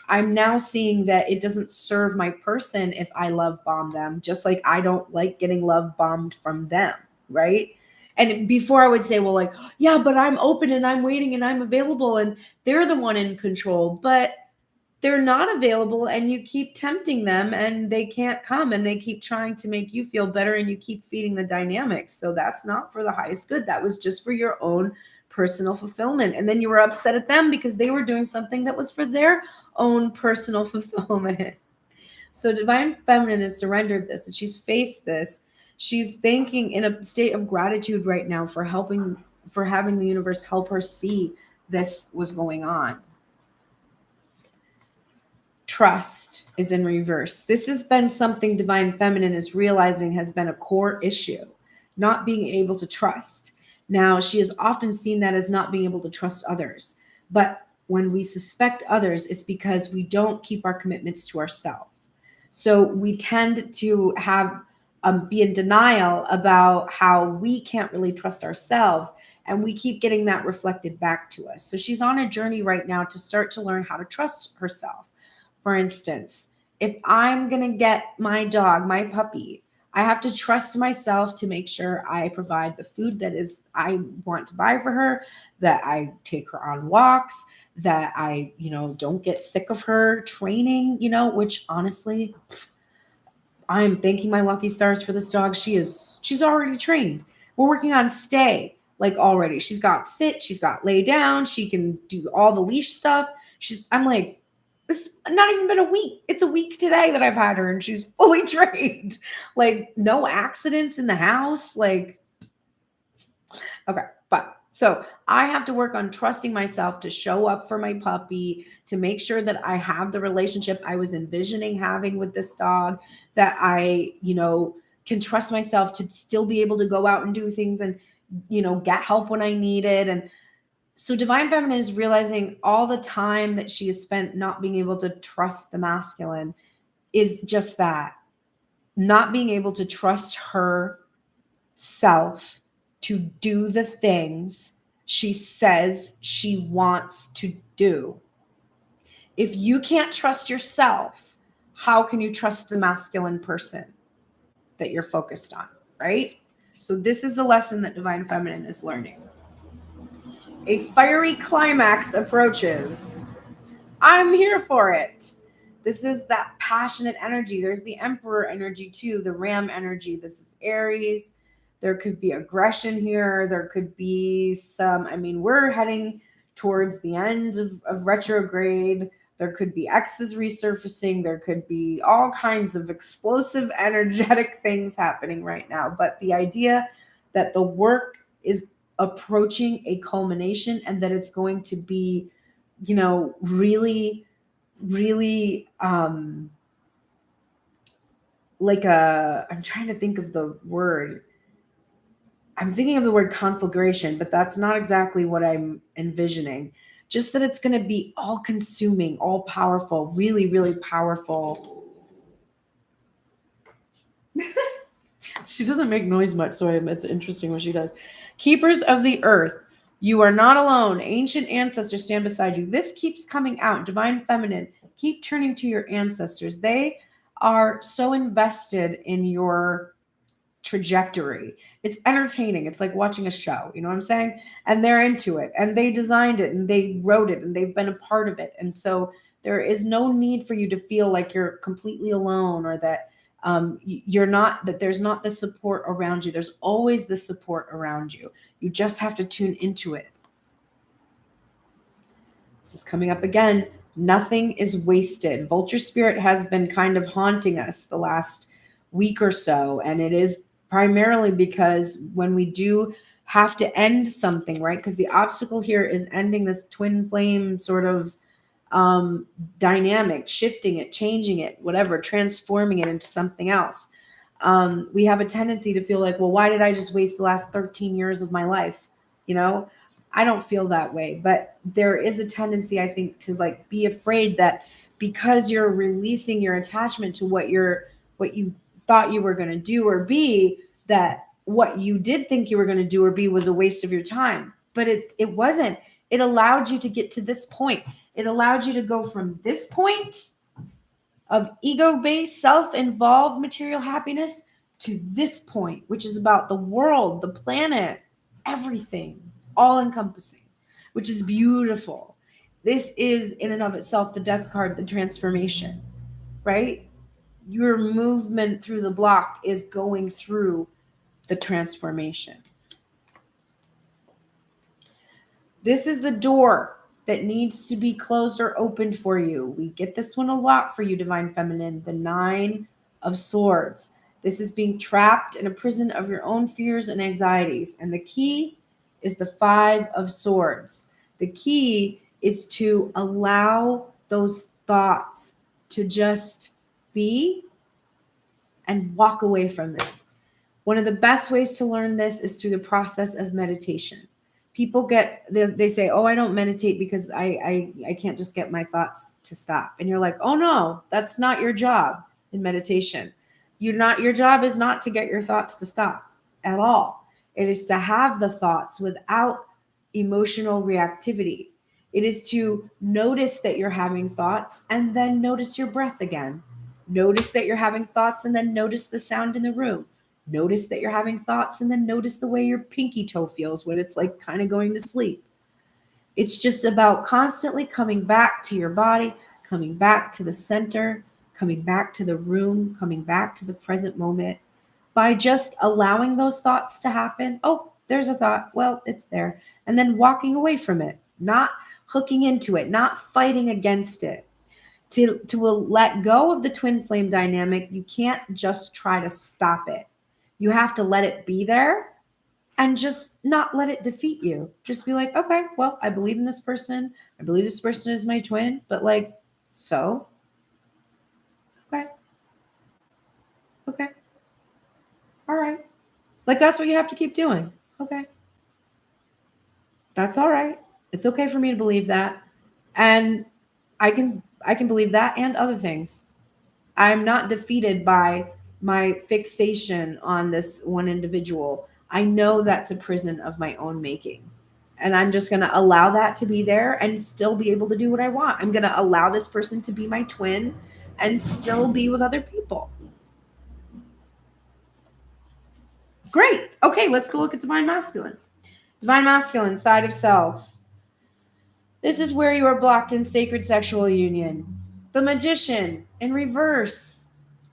I'm now seeing that it doesn't serve my person if I love bomb them, just like I don't like getting love bombed from them, right? And before I would say, well, like, yeah, but I'm open and I'm waiting and I'm available and they're the one in control, but they're not available, and you keep tempting them and they can't come, and they keep trying to make you feel better, and you keep feeding the dynamics. So that's not for the highest good. That was just for your own personal fulfillment. And then you were upset at them because they were doing something that was for their own personal fulfillment. So Divine Feminine has surrendered this, and she's faced this. She's thanking, in a state of gratitude right now, for having the universe help her see this was going on. trust is in reverse. This has been something Divine Feminine is realizing has been a core issue, not being able to trust. Now, she has often seen that as not being able to trust others. But when we suspect others, it's because we don't keep our commitments to ourselves. So we tend to have be in denial about how we can't really trust ourselves, and we keep getting that reflected back to us. So she's on a journey right now to start to learn how to trust herself. For instance, if I'm going to get my dog, my puppy, I have to trust myself to make sure I provide the food that is I want to buy for her, that I take her on walks, that I, don't get sick of her training, which honestly, I'm thanking my lucky stars for this dog. She's already trained. We're working on stay already. She's got sit, she's got lay down, she can do all the leash stuff. I'm like, it's not even been a week. It's a week today that I've had her and she's fully trained. No accidents in the house. Okay. But so I have to work on trusting myself to show up for my puppy, to make sure that I have the relationship I was envisioning having with this dog, that I, can trust myself to still be able to go out and do things and, get help when I need it. And so Divine Feminine is realizing all the time that she has spent not being able to trust the masculine is just that, not being able to trust herself to do the things she says she wants to do. If you can't trust yourself, how can you trust the masculine person that you're focused on, right? So this is the lesson that Divine Feminine is learning. A fiery climax approaches. I'm here for it. This is that passionate energy. There's the Emperor energy too, the Ram energy. This is Aries. There could be aggression here. There could be we're heading towards the end of retrograde. There could be X's resurfacing. There could be all kinds of explosive, energetic things happening right now. But the idea that the work is approaching a culmination and that it's going to be, really, really I'm trying to think of the word. I'm thinking of the word conflagration, but that's not exactly what I'm envisioning. Just that it's going to be all consuming, all powerful, really, really powerful. She doesn't make noise much, so it's interesting what she does. Keepers of the earth, you are not alone. Ancient ancestors stand beside you. This keeps coming out. Divine Feminine, keep turning to your ancestors. They are so invested in your trajectory. It's entertaining. It's like watching a show, you know what I'm saying? And they're into it, and they designed it, and they wrote it, and they've been a part of it. And so there is no need for you to feel like you're completely alone, or that you're not, that there's not the support around you. There's always the support around you. You just have to tune into it. This is coming up again. Nothing is wasted. Vulture spirit has been kind of haunting us the last week or so, and it is primarily because when we do have to end something, right? Because the obstacle here is ending this twin flame sort of dynamic, shifting it, changing it, whatever, transforming it into something else. We have a tendency to feel like, well, why did I just waste the last 13 years of my life? I don't feel that way, but there is a tendency, I think, to be afraid that because you're releasing your attachment to what you thought you were going to do or be, that what you did think you were going to do or be was a waste of your time. But it wasn't. It allowed you to get to this point. It allowed you to go from this point of ego-based, self-involved material happiness to this point, which is about the world, the planet, everything, all-encompassing, which is beautiful. This is, in and of itself, the death card, the transformation, right? Your movement through the block is going through the transformation. This is the door that needs to be closed or opened for you. We get this one a lot for you, Divine Feminine, the 9 of Swords. This is being trapped in a prison of your own fears and anxieties. And the key is the 5 of Swords. The key is to allow those thoughts to just be and walk away from them. One of the best ways to learn this is through the process of meditation. People they say, oh, I don't meditate because I can't just get my thoughts to stop. And you're like, oh no, that's not your job in meditation. Your job is not to get your thoughts to stop at all. It is to have the thoughts without emotional reactivity. It is to notice that you're having thoughts and then notice your breath again. Notice that you're having thoughts and then notice the sound in the room. Notice that you're having thoughts and then notice the way your pinky toe feels when it's like kind of going to sleep. It's just about constantly coming back to your body, coming back to the center, coming back to the room, coming back to the present moment by just allowing those thoughts to happen. Oh, there's a thought. Well, it's there. And then walking away from it, not hooking into it, not fighting against it. To let go of the twin flame dynamic, you can't just try to stop it. You have to let it be there and just not let it defeat you. Just be like, okay, well, I believe in this person. I believe this person is my twin, but like, so, okay, all right. Like, that's what you have to keep doing. Okay. That's all right. It's okay for me to believe that. And I can believe that and other things. I'm not defeated by my fixation on this one individual. I know that's a prison of my own making. And I'm just going to allow that to be there and still be able to do what I want. I'm going to allow this person to be my twin and still be with other people. Great. Okay, let's go look at Divine Masculine. Divine Masculine, side of self. This is where you are blocked in sacred sexual union. The Magician in reverse.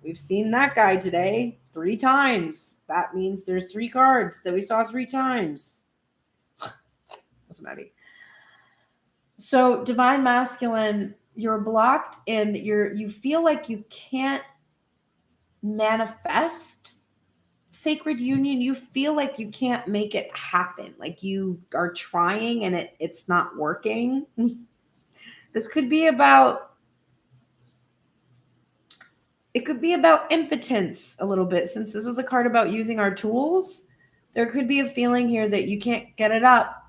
We've seen that guy today 3 times. That means there's 3 cards that we saw 3 times. That's nutty. So Divine Masculine, you're blocked and you feel like you can't manifest sacred union. You feel like you can't make it happen. Like you are trying and it's not working. This could be about impotence a little bit. Since this is a card about using our tools, there could be a feeling here that you can't get it up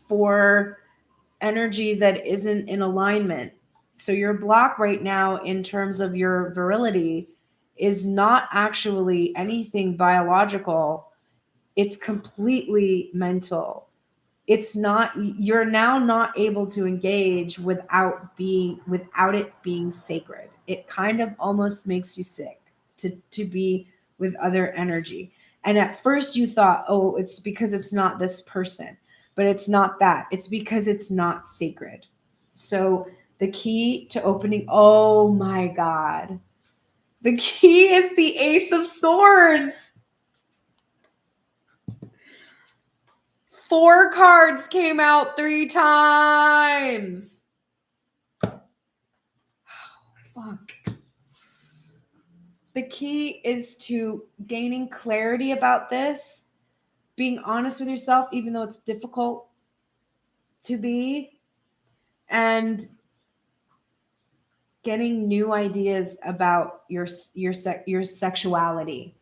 for energy that isn't in alignment. So your block right now in terms of your virility is not actually anything biological. It's completely mental. It's not, you're now not able to engage without it being sacred. It kind of almost makes you sick to be with other energy. And at first you thought, oh, it's because it's not this person, but it's not that. It's because it's not sacred. So the key to opening, oh my God. The key is the Ace of Swords. 4 cards came out 3 times. Oh, fuck. The key is to gaining clarity about this, being honest with yourself, even though it's difficult to be, and getting new ideas about your sexuality.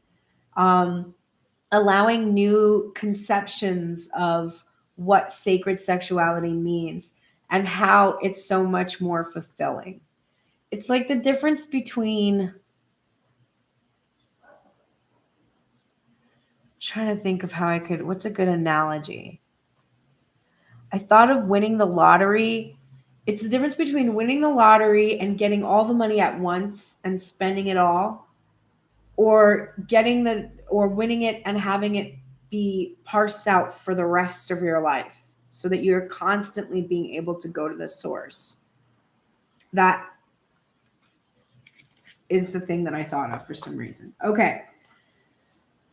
Allowing new conceptions of what sacred sexuality means and how it's so much more fulfilling. It's like the difference between, I'm trying to think of how what's a good analogy? I thought of winning the lottery. It's the difference between winning the lottery and getting all the money at once and spending it all, or winning it and having it be parsed out for the rest of your life so that you're constantly being able to go to the source. That is the thing that I thought of for some reason. Okay.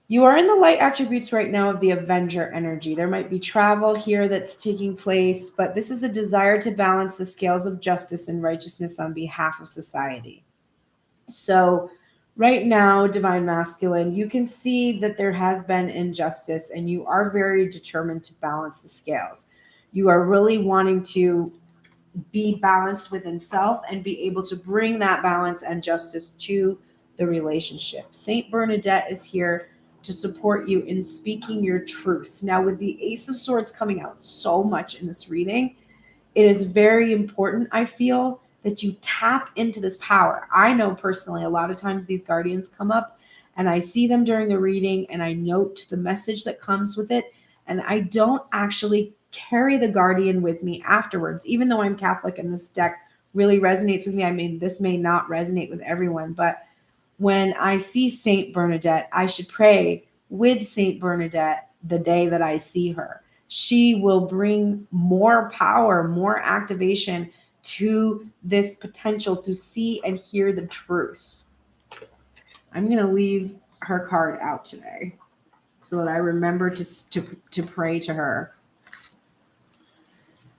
You are in the light attributes right now of the Avenger energy. There might be travel here that's taking place, but this is a desire to balance the scales of justice and righteousness on behalf of society. So right now, Divine Masculine, you can see that there has been injustice and you are very determined to balance the scales. You are really wanting to be balanced within self and be able to bring that balance and justice to the relationship. Saint Bernadette is here to support you in speaking your truth. Now, with the Ace of Swords coming out so much in this reading, it is very important, I feel, that you tap into this power. I know personally, a lot of times these guardians come up and I see them during the reading and I note the message that comes with it. And I don't actually carry the guardian with me afterwards, even though I'm Catholic and this deck really resonates with me. I mean, this may not resonate with everyone, but when I see Saint Bernadette, I should pray with Saint Bernadette the day that I see her. She will bring more power, more activation to this potential to see and hear the truth. I'm going to leave her card out today so that I remember to pray to her.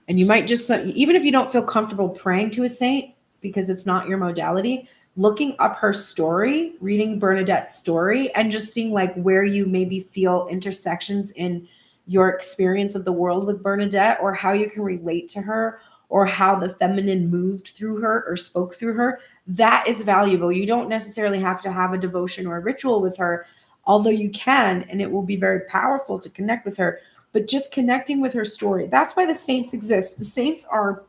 And you might just, even if you don't feel comfortable praying to a saint because it's not your modality, looking up her story, reading Bernadette's story, and just seeing like where you maybe feel intersections in your experience of the world with Bernadette, or how you can relate to her, or how the feminine moved through her or spoke through her, that is valuable. You don't necessarily have to have a devotion or a ritual with her, although you can, and it will be very powerful to connect with her. But just connecting with her story, that's why the saints exist. The saints are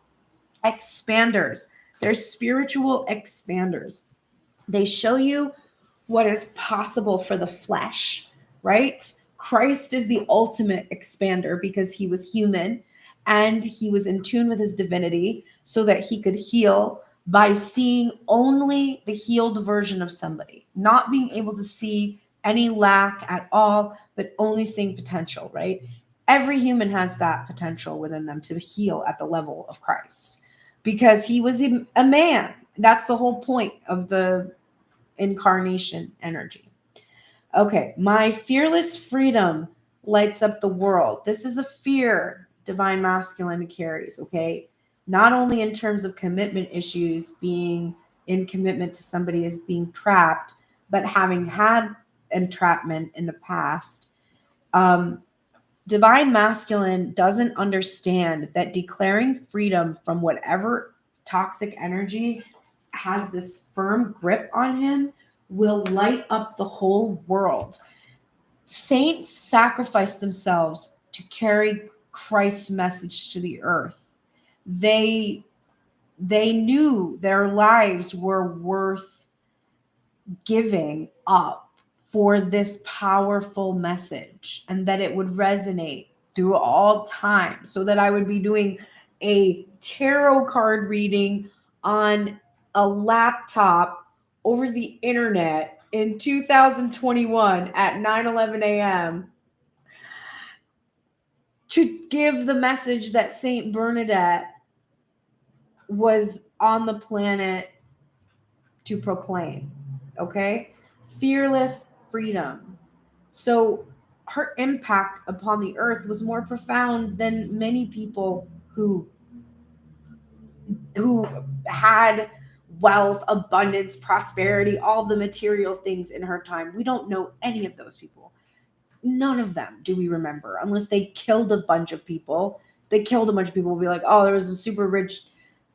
expanders. They're spiritual expanders. They show you what is possible for the flesh, right? Christ is the ultimate expander because he was human and he was in tune with his divinity so that he could heal by seeing only the healed version of somebody, not being able to see any lack at all, but only seeing potential, right? Every human has that potential within them to heal at the level of Christ because he was a man. That's the whole point of the incarnation energy. Okay, my fearless freedom lights up the world. This is a fear divine masculine carries, okay? Not only in terms of commitment issues, being in commitment to somebody as being trapped, but having had entrapment in the past. Divine masculine doesn't understand that declaring freedom from whatever toxic energy has this firm grip on him will light up the whole world. Saints sacrifice themselves to carry Christ's message to the earth. They knew their lives were worth giving up for this powerful message and that it would resonate through all time, so that I would be doing a tarot card reading on a laptop over the internet in 2021 at 9:11 a.m. to give the message that Saint Bernadette was on the planet to proclaim. Okay? Fearless freedom. So her impact upon the earth was more profound than many people who had wealth, abundance, prosperity, all the material things in her time. We don't know any of those people. None of them do we remember, unless they killed a bunch of people. They killed a bunch of people. We'll be like, oh, there was a super rich,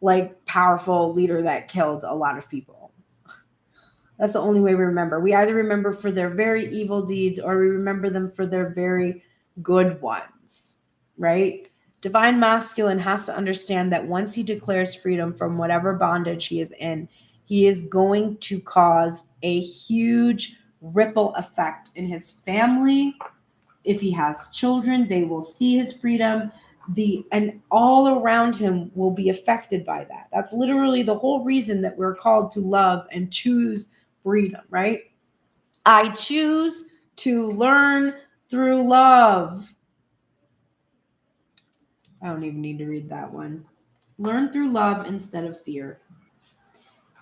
like powerful leader that killed a lot of people. That's the only way we remember. We either remember for their very evil deeds or we remember them for their very good ones, right? Divine masculine has to understand that once he declares freedom from whatever bondage he is in, he is going to cause a huge ripple effect in his family. If he has children, they will see his freedom. And all around him will be affected by that. That's literally the whole reason that we're called to love and choose freedom, right? I choose to learn through love. I don't even need to read that one. Learn through love instead of fear.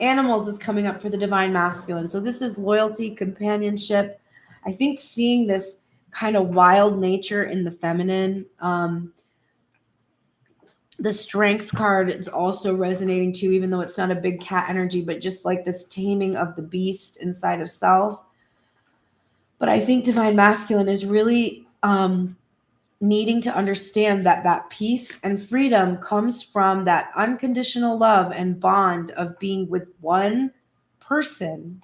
Animals is coming up for the divine masculine. So this is loyalty, companionship. I think seeing this kind of wild nature in the feminine. The strength card is also resonating too, even though it's not a big cat energy, but just like this taming of the beast inside of self. But I think divine masculine is really needing to understand that that peace and freedom comes from that unconditional love and bond of being with one person.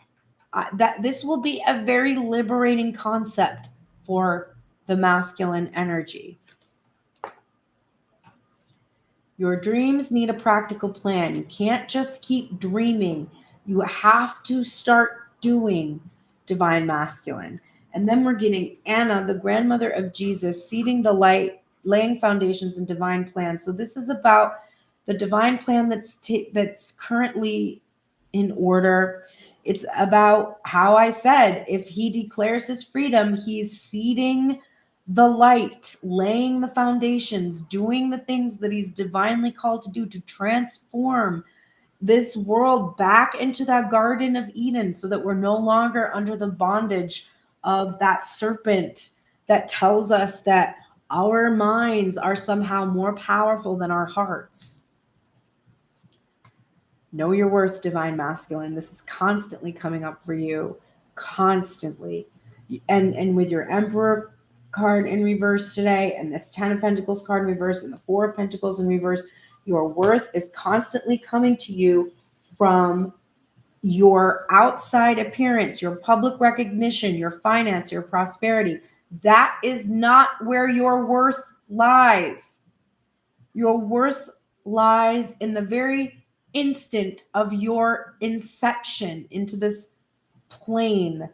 That this will be a very liberating concept for the masculine energy. Your dreams need a practical plan. You can't just keep dreaming. You have to start doing, divine masculine. And then we're getting Anna, the grandmother of Jesus, seeding the light, laying foundations and divine plans. So this is about the divine plan that's currently in order. It's about how I said, if he declares his freedom, he's seeding the light, laying the foundations, doing the things that he's divinely called to do to transform this world back into that Garden of Eden so that we're no longer under the bondage of that serpent that tells us that our minds are somehow more powerful than our hearts. Know your worth, divine masculine. This is constantly coming up for you, constantly. And with your Emperor card in reverse today, and this 10 of Pentacles card in reverse, and the 4 of Pentacles in reverse, your worth is constantly coming to you from your outside appearance, your public recognition, your finance, your prosperity. That is not where your worth lies. Your worth lies in the very instant of your inception into this plane.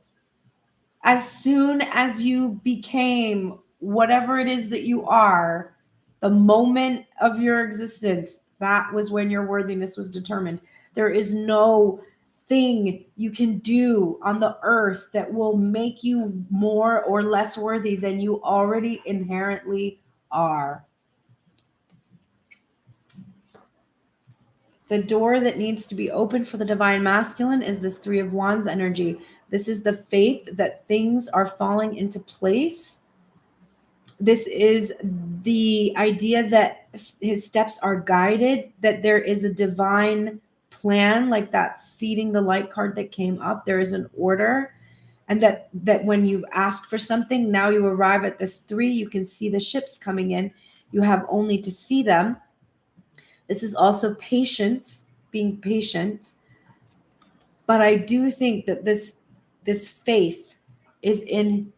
As soon as you became whatever it is that you are, the moment of your existence, that was when your worthiness was determined. There is no thing you can do on the earth that will make you more or less worthy than you already inherently are. The door that needs to be open for the divine masculine is this 3 of Wands energy. This is the faith that things are falling into place. This is the idea that his steps are guided, that there is a divine plan, like that seeding the light card that came up. There is an order, and that when you've asked for something, now you arrive at this 3. You can see the ships coming in. You have only to see them. This is also patience, being patient. But I do think that this faith is in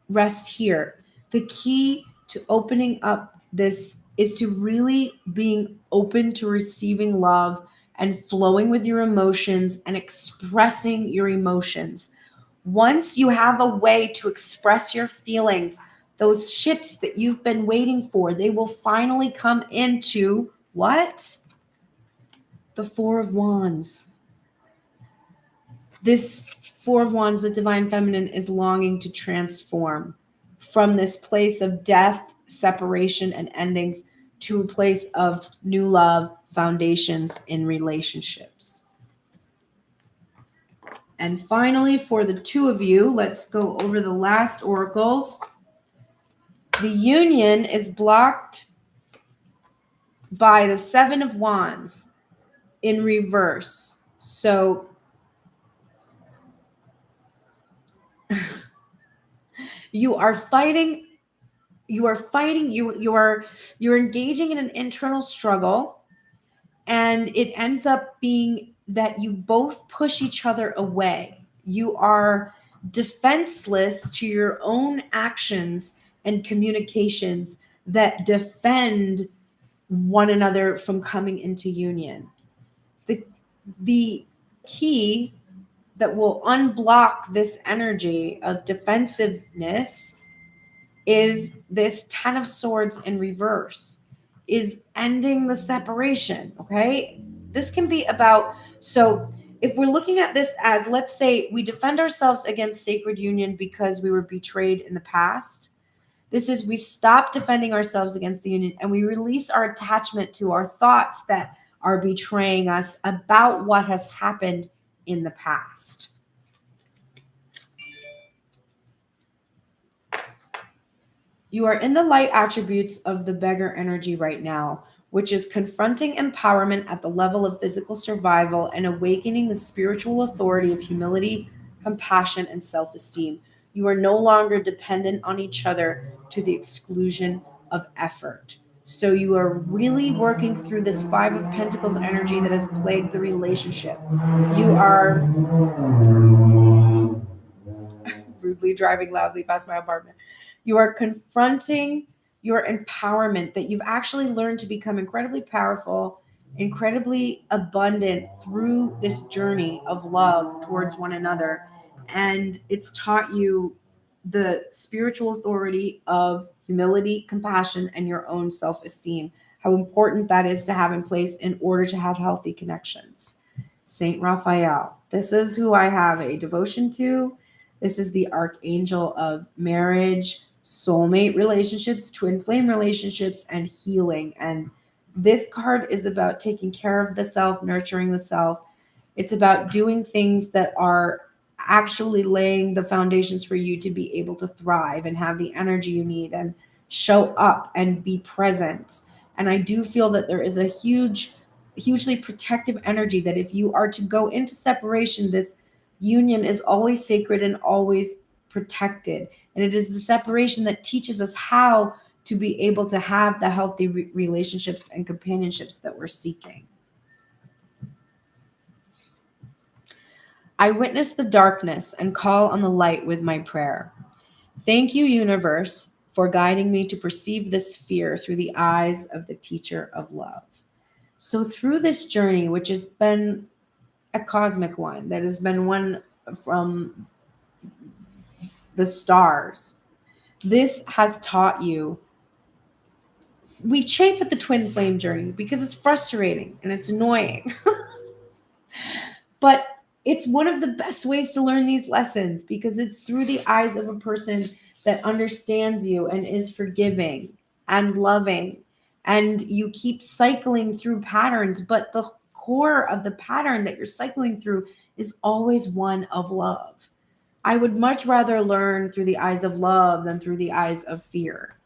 rest here. The key to opening up this is to really being open to receiving love and flowing with your emotions and expressing your emotions. Once you have a way to express your feelings, those ships that you've been waiting for, they will finally come into what? The 4 of Wands. This 4 of Wands, the divine feminine, is longing to transform from this place of death, separation, and endings to a place of new love, foundations in relationships. And finally, for the 2 of you, let's go over the last oracles. The union is blocked by the 7 of Wands in reverse. So you're engaging in an internal struggle, and it ends up being that you both push each other away. You are defenseless to your own actions and communications that defend one another from coming into union. The key that will unblock this energy of defensiveness is this 10 of Swords in reverse, is ending the separation, okay? This can be about, so if we're looking at this as, let's say we defend ourselves against sacred union because we were betrayed in the past. This is, we stop defending ourselves against the union and we release our attachment to our thoughts that are betraying us about what has happened in the past. You are in the light attributes of the beggar energy right now, which is confronting empowerment at the level of physical survival and awakening the spiritual authority of humility, compassion, and self-esteem. You are no longer dependent on each other to the exclusion of effort. So you are really working through this Five of Pentacles energy that has plagued the relationship. You are rudely driving loudly past my apartment. You are confronting your empowerment that you've actually learned to become incredibly powerful, incredibly abundant through this journey of love towards one another. And it's taught you the spiritual authority of humility, compassion, and your own self-esteem, how important that is to have in place in order to have healthy connections. Saint Raphael, this is who I have a devotion to. This is the archangel of marriage, soulmate relationships, twin flame relationships, and healing. And this card is about taking care of the self, nurturing the self. It's about doing things that are actually laying the foundations for you to be able to thrive and have the energy you need and show up and be present. And I do feel that there is a hugely protective energy that if you are to go into separation, this union is always sacred and always protected. And it is the separation that teaches us how to be able to have the healthy relationships and companionships that we're seeking. I witness the darkness and call on the light with my prayer. Thank you, universe, for guiding me to perceive this fear through the eyes of the teacher of love. So through this journey, which has been a cosmic one, that has been one from the stars, this has taught you. We chafe at the twin flame journey because it's frustrating and it's annoying. But it's one of the best ways to learn these lessons because it's through the eyes of a person that understands you and is forgiving and loving. And you keep cycling through patterns, but the core of the pattern that you're cycling through is always one of love. I would much rather learn through the eyes of love than through the eyes of fear.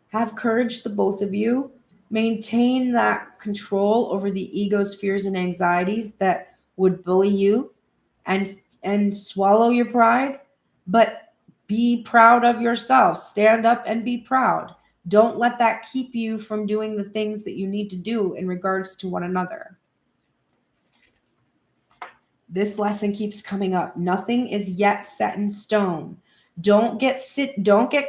Have courage, the both of you. Maintain that control over the ego's fears and anxieties that would bully you and swallow your pride, but be proud of yourself. Stand up and be proud. Don't let that keep you from doing the things that you need to do in regards to one another. This lesson keeps coming up. Nothing is yet set in stone. Don't get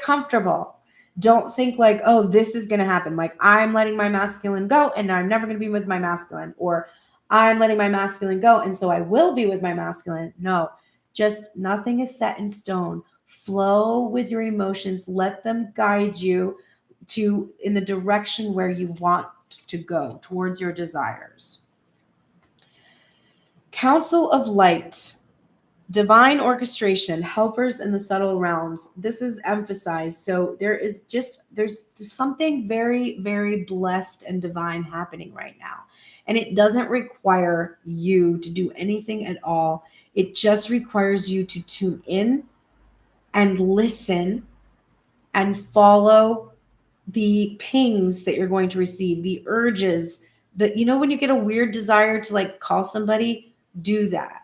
comfortable. Don't think like, oh, this is going to happen. Like I'm letting my masculine go and I'm never going to be with my masculine, or I'm letting my masculine go and so I will be with my masculine. No, just nothing is set in stone. Flow with your emotions. Let them guide you in the direction where you want to go towards your desires. Council of Light. Divine orchestration, helpers in the subtle realms. This is emphasized. So there's something very, very blessed and divine happening right now. And it doesn't require you to do anything at all. It just requires you to tune in and listen and follow the pings that you're going to receive, the urges that, when you get a weird desire to like call somebody, do that.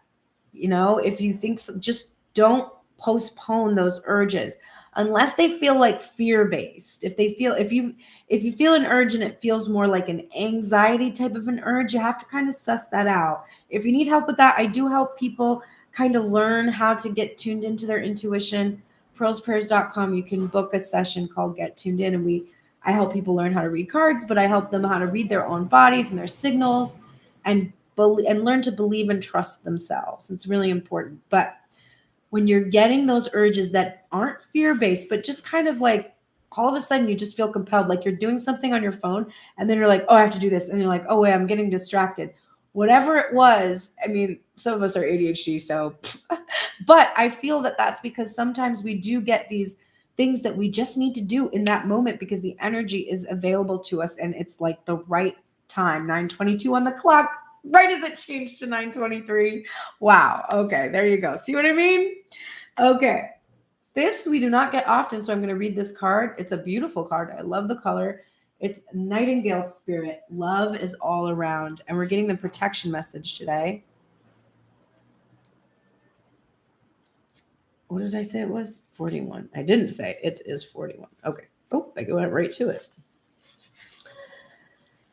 If you think so, just don't postpone those urges unless they feel like fear-based. If you feel an urge and it feels more like an anxiety type of an urge, you have to kind of suss that out. If you need help with that, I do help people kind of learn how to get tuned into their intuition. pearlsprayers.com. You can book a session called Get Tuned In, and I help people learn how to read cards, but I help them how to read their own bodies and their signals and learn to believe and trust themselves. It's really important. But when you're getting those urges that aren't fear-based, but just kind of like all of a sudden you just feel compelled, like you're doing something on your phone and then you're like, oh, I have to do this. And you're like, oh, wait, I'm getting distracted. Whatever it was, I mean, some of us are ADHD, so, but I feel that that's because sometimes we do get these things that we just need to do in that moment because the energy is available to us and it's like the right time, 9:22 on the clock. Right as it changed to 9:23. Wow. Okay, there you go. See what I mean? Okay. This we do not get often, so I'm going to read this card. It's a beautiful card. I love the color. It's Nightingale Spirit. Love is all around. And we're getting the protection message today. What did I say it was? 41. I didn't say it is 41. Okay. Oh, I went right to it.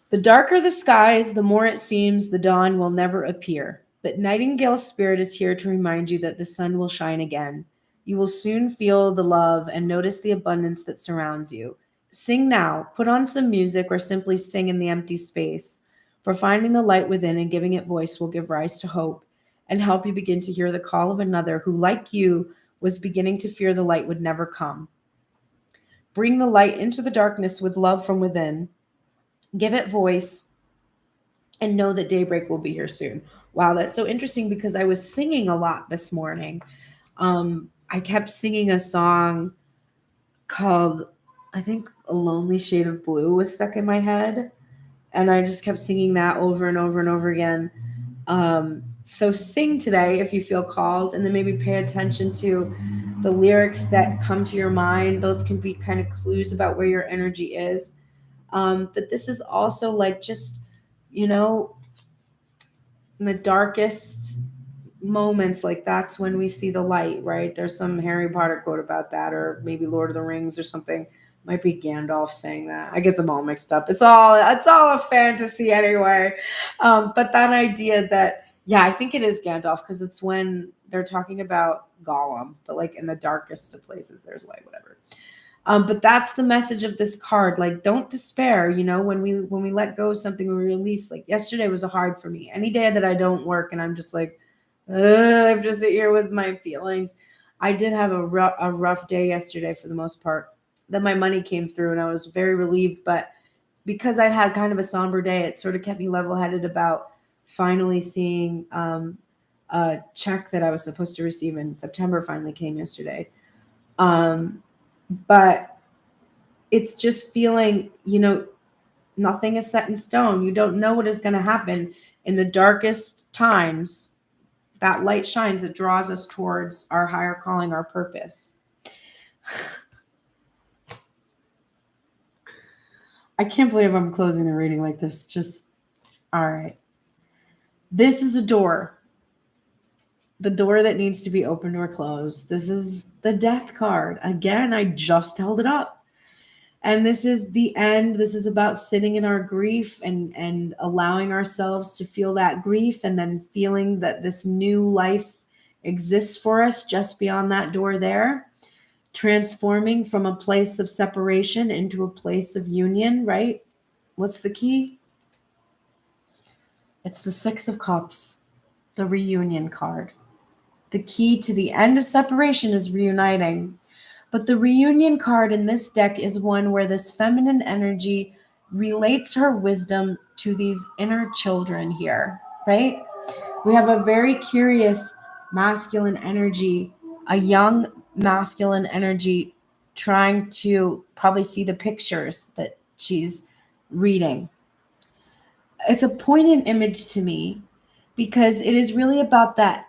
The darker the skies, the more it seems the dawn will never appear. But Nightingale's spirit is here to remind you that the sun will shine again. You will soon feel the love and notice the abundance that surrounds you. Sing now, put on some music, or simply sing in the empty space. For finding the light within and giving it voice will give rise to hope and help you begin to hear the call of another who, like you, was beginning to fear the light would never come. Bring the light into the darkness with love from within. Give it voice and know that daybreak will be here soon. Wow, that's so interesting because I was singing a lot this morning. I kept singing a song called, I think, A Lonely Shade of Blue was stuck in my head. And I just kept singing that over and over and over again. So sing today if you feel called, and then maybe pay attention to the lyrics that come to your mind. Those can be kind of clues about where your energy is. But this is also like just, in the darkest moments, like that's when we see the light, right? There's some Harry Potter quote about that, or maybe Lord of the Rings or something. Might be Gandalf saying that. I get them all mixed up. It's all a fantasy anyway. But that idea that, yeah, I think it is Gandalf because it's when they're talking about Gollum, but like in the darkest of places, there's light, whatever. But that's the message of this card. Like, don't despair. When we let go of something, we release. Like yesterday was hard for me. Any day that I don't work and I'm just like, I have to sit here with my feelings. I did have a rough day yesterday for the most part. Then my money came through and I was very relieved. But because I had kind of a somber day, it sort of kept me level-headed about finally seeing a check that I was supposed to receive in September finally came yesterday. But it's just feeling, nothing is set in stone. You don't know what is going to happen in the darkest times. That light shines. It draws us towards our higher calling, our purpose. I can't believe I'm closing the reading like this. All right. This is a door. The door that needs to be opened or closed. This is the death card. Again, I just held it up. And this is the end. This is about sitting in our grief and allowing ourselves to feel that grief and then feeling that this new life exists for us just beyond that door there. Transforming from a place of separation into a place of union, right? What's the key? It's the Six of Cups, the reunion card. The key to the end of separation is reuniting. But the reunion card in this deck is one where this feminine energy relates her wisdom to these inner children here, right? We have a very curious masculine energy, a young masculine energy trying to probably see the pictures that she's reading. It's a poignant image to me because it is really about that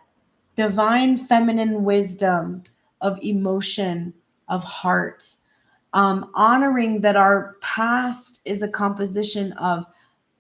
divine feminine wisdom of emotion, of heart, honoring that our past is a composition of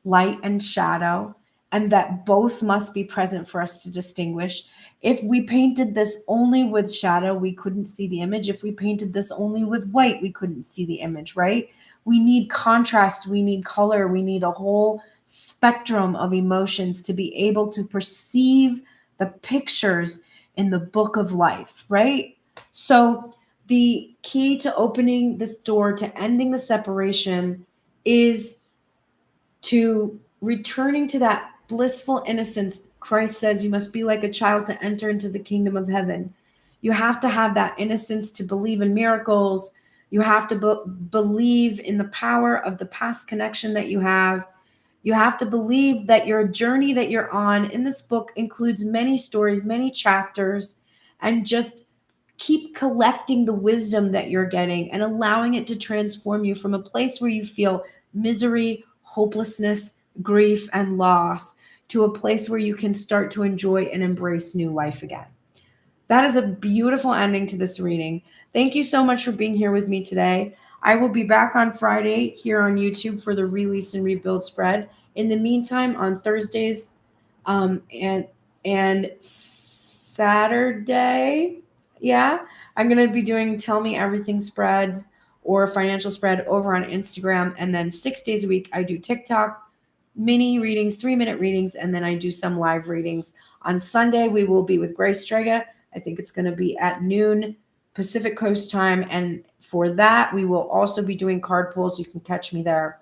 light and shadow, and that both must be present for us to distinguish. If we painted this only with shadow, we couldn't see the image. If we painted this only with white, we couldn't see the image, right? We need contrast, we need color, we need a whole spectrum of emotions to be able to perceive the pictures in the book of life, right? So the key to opening this door to ending the separation is to returning to that blissful innocence. Christ says you must be like a child to enter into the kingdom of heaven. You have to have that innocence to believe in miracles. You have to believe in the power of the past connection that you have. You have to believe that your journey that you're on in this book includes many stories, many chapters, and just keep collecting the wisdom that you're getting and allowing it to transform you from a place where you feel misery, hopelessness, grief, and loss to a place where you can start to enjoy and embrace new life again. That is a beautiful ending to this reading. Thank you so much for being here with me today. I will be back on Friday here on YouTube for the Release and Rebuild spread. In the meantime, on Thursdays and Saturday, Yeah, I'm going to be doing Tell Me Everything spreads or financial spread over on Instagram. And then 6 days a week, I do TikTok, mini readings, 3-minute readings, and then I do some live readings. On Sunday, we will be with Grace Strega. I think it's going to be at noon Pacific Coast time. And for that, we will also be doing card pulls. You can catch me there.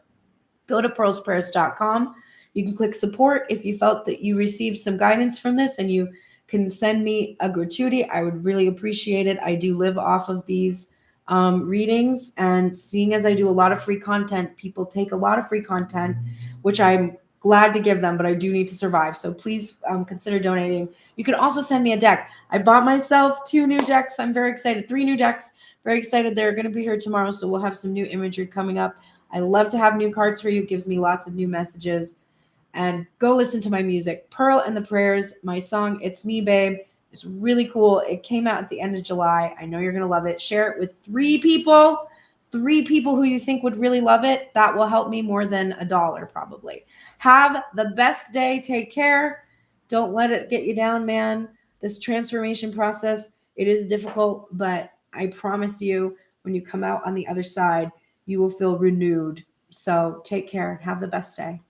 Go to pearlsprayers.com. You can click support if you felt that you received some guidance from this and you can send me a gratuity. I would really appreciate it. I do live off of these readings, and seeing as I do a lot of free content, people take a lot of free content, which I'm glad to give them, but I do need to survive. So please consider donating. You can also send me a deck. I bought myself 2 new decks. I'm very excited. 3 new decks. Very excited. They're going to be here tomorrow, so we'll have some new imagery coming up. I love to have new cards for you. It gives me lots of new messages. And go listen to my music. Pearl and the Prayers, my song, It's Me, Babe. It's really cool. It came out at the end of July. I know you're going to love it. Share it with 3 people. 3 people who you think would really love it. That will help me more than $1 probably. Have the best day. Take care. Don't let it get you down, man. This transformation process, it is difficult, but I promise you, when you come out on the other side, you will feel renewed. So take care and have the best day.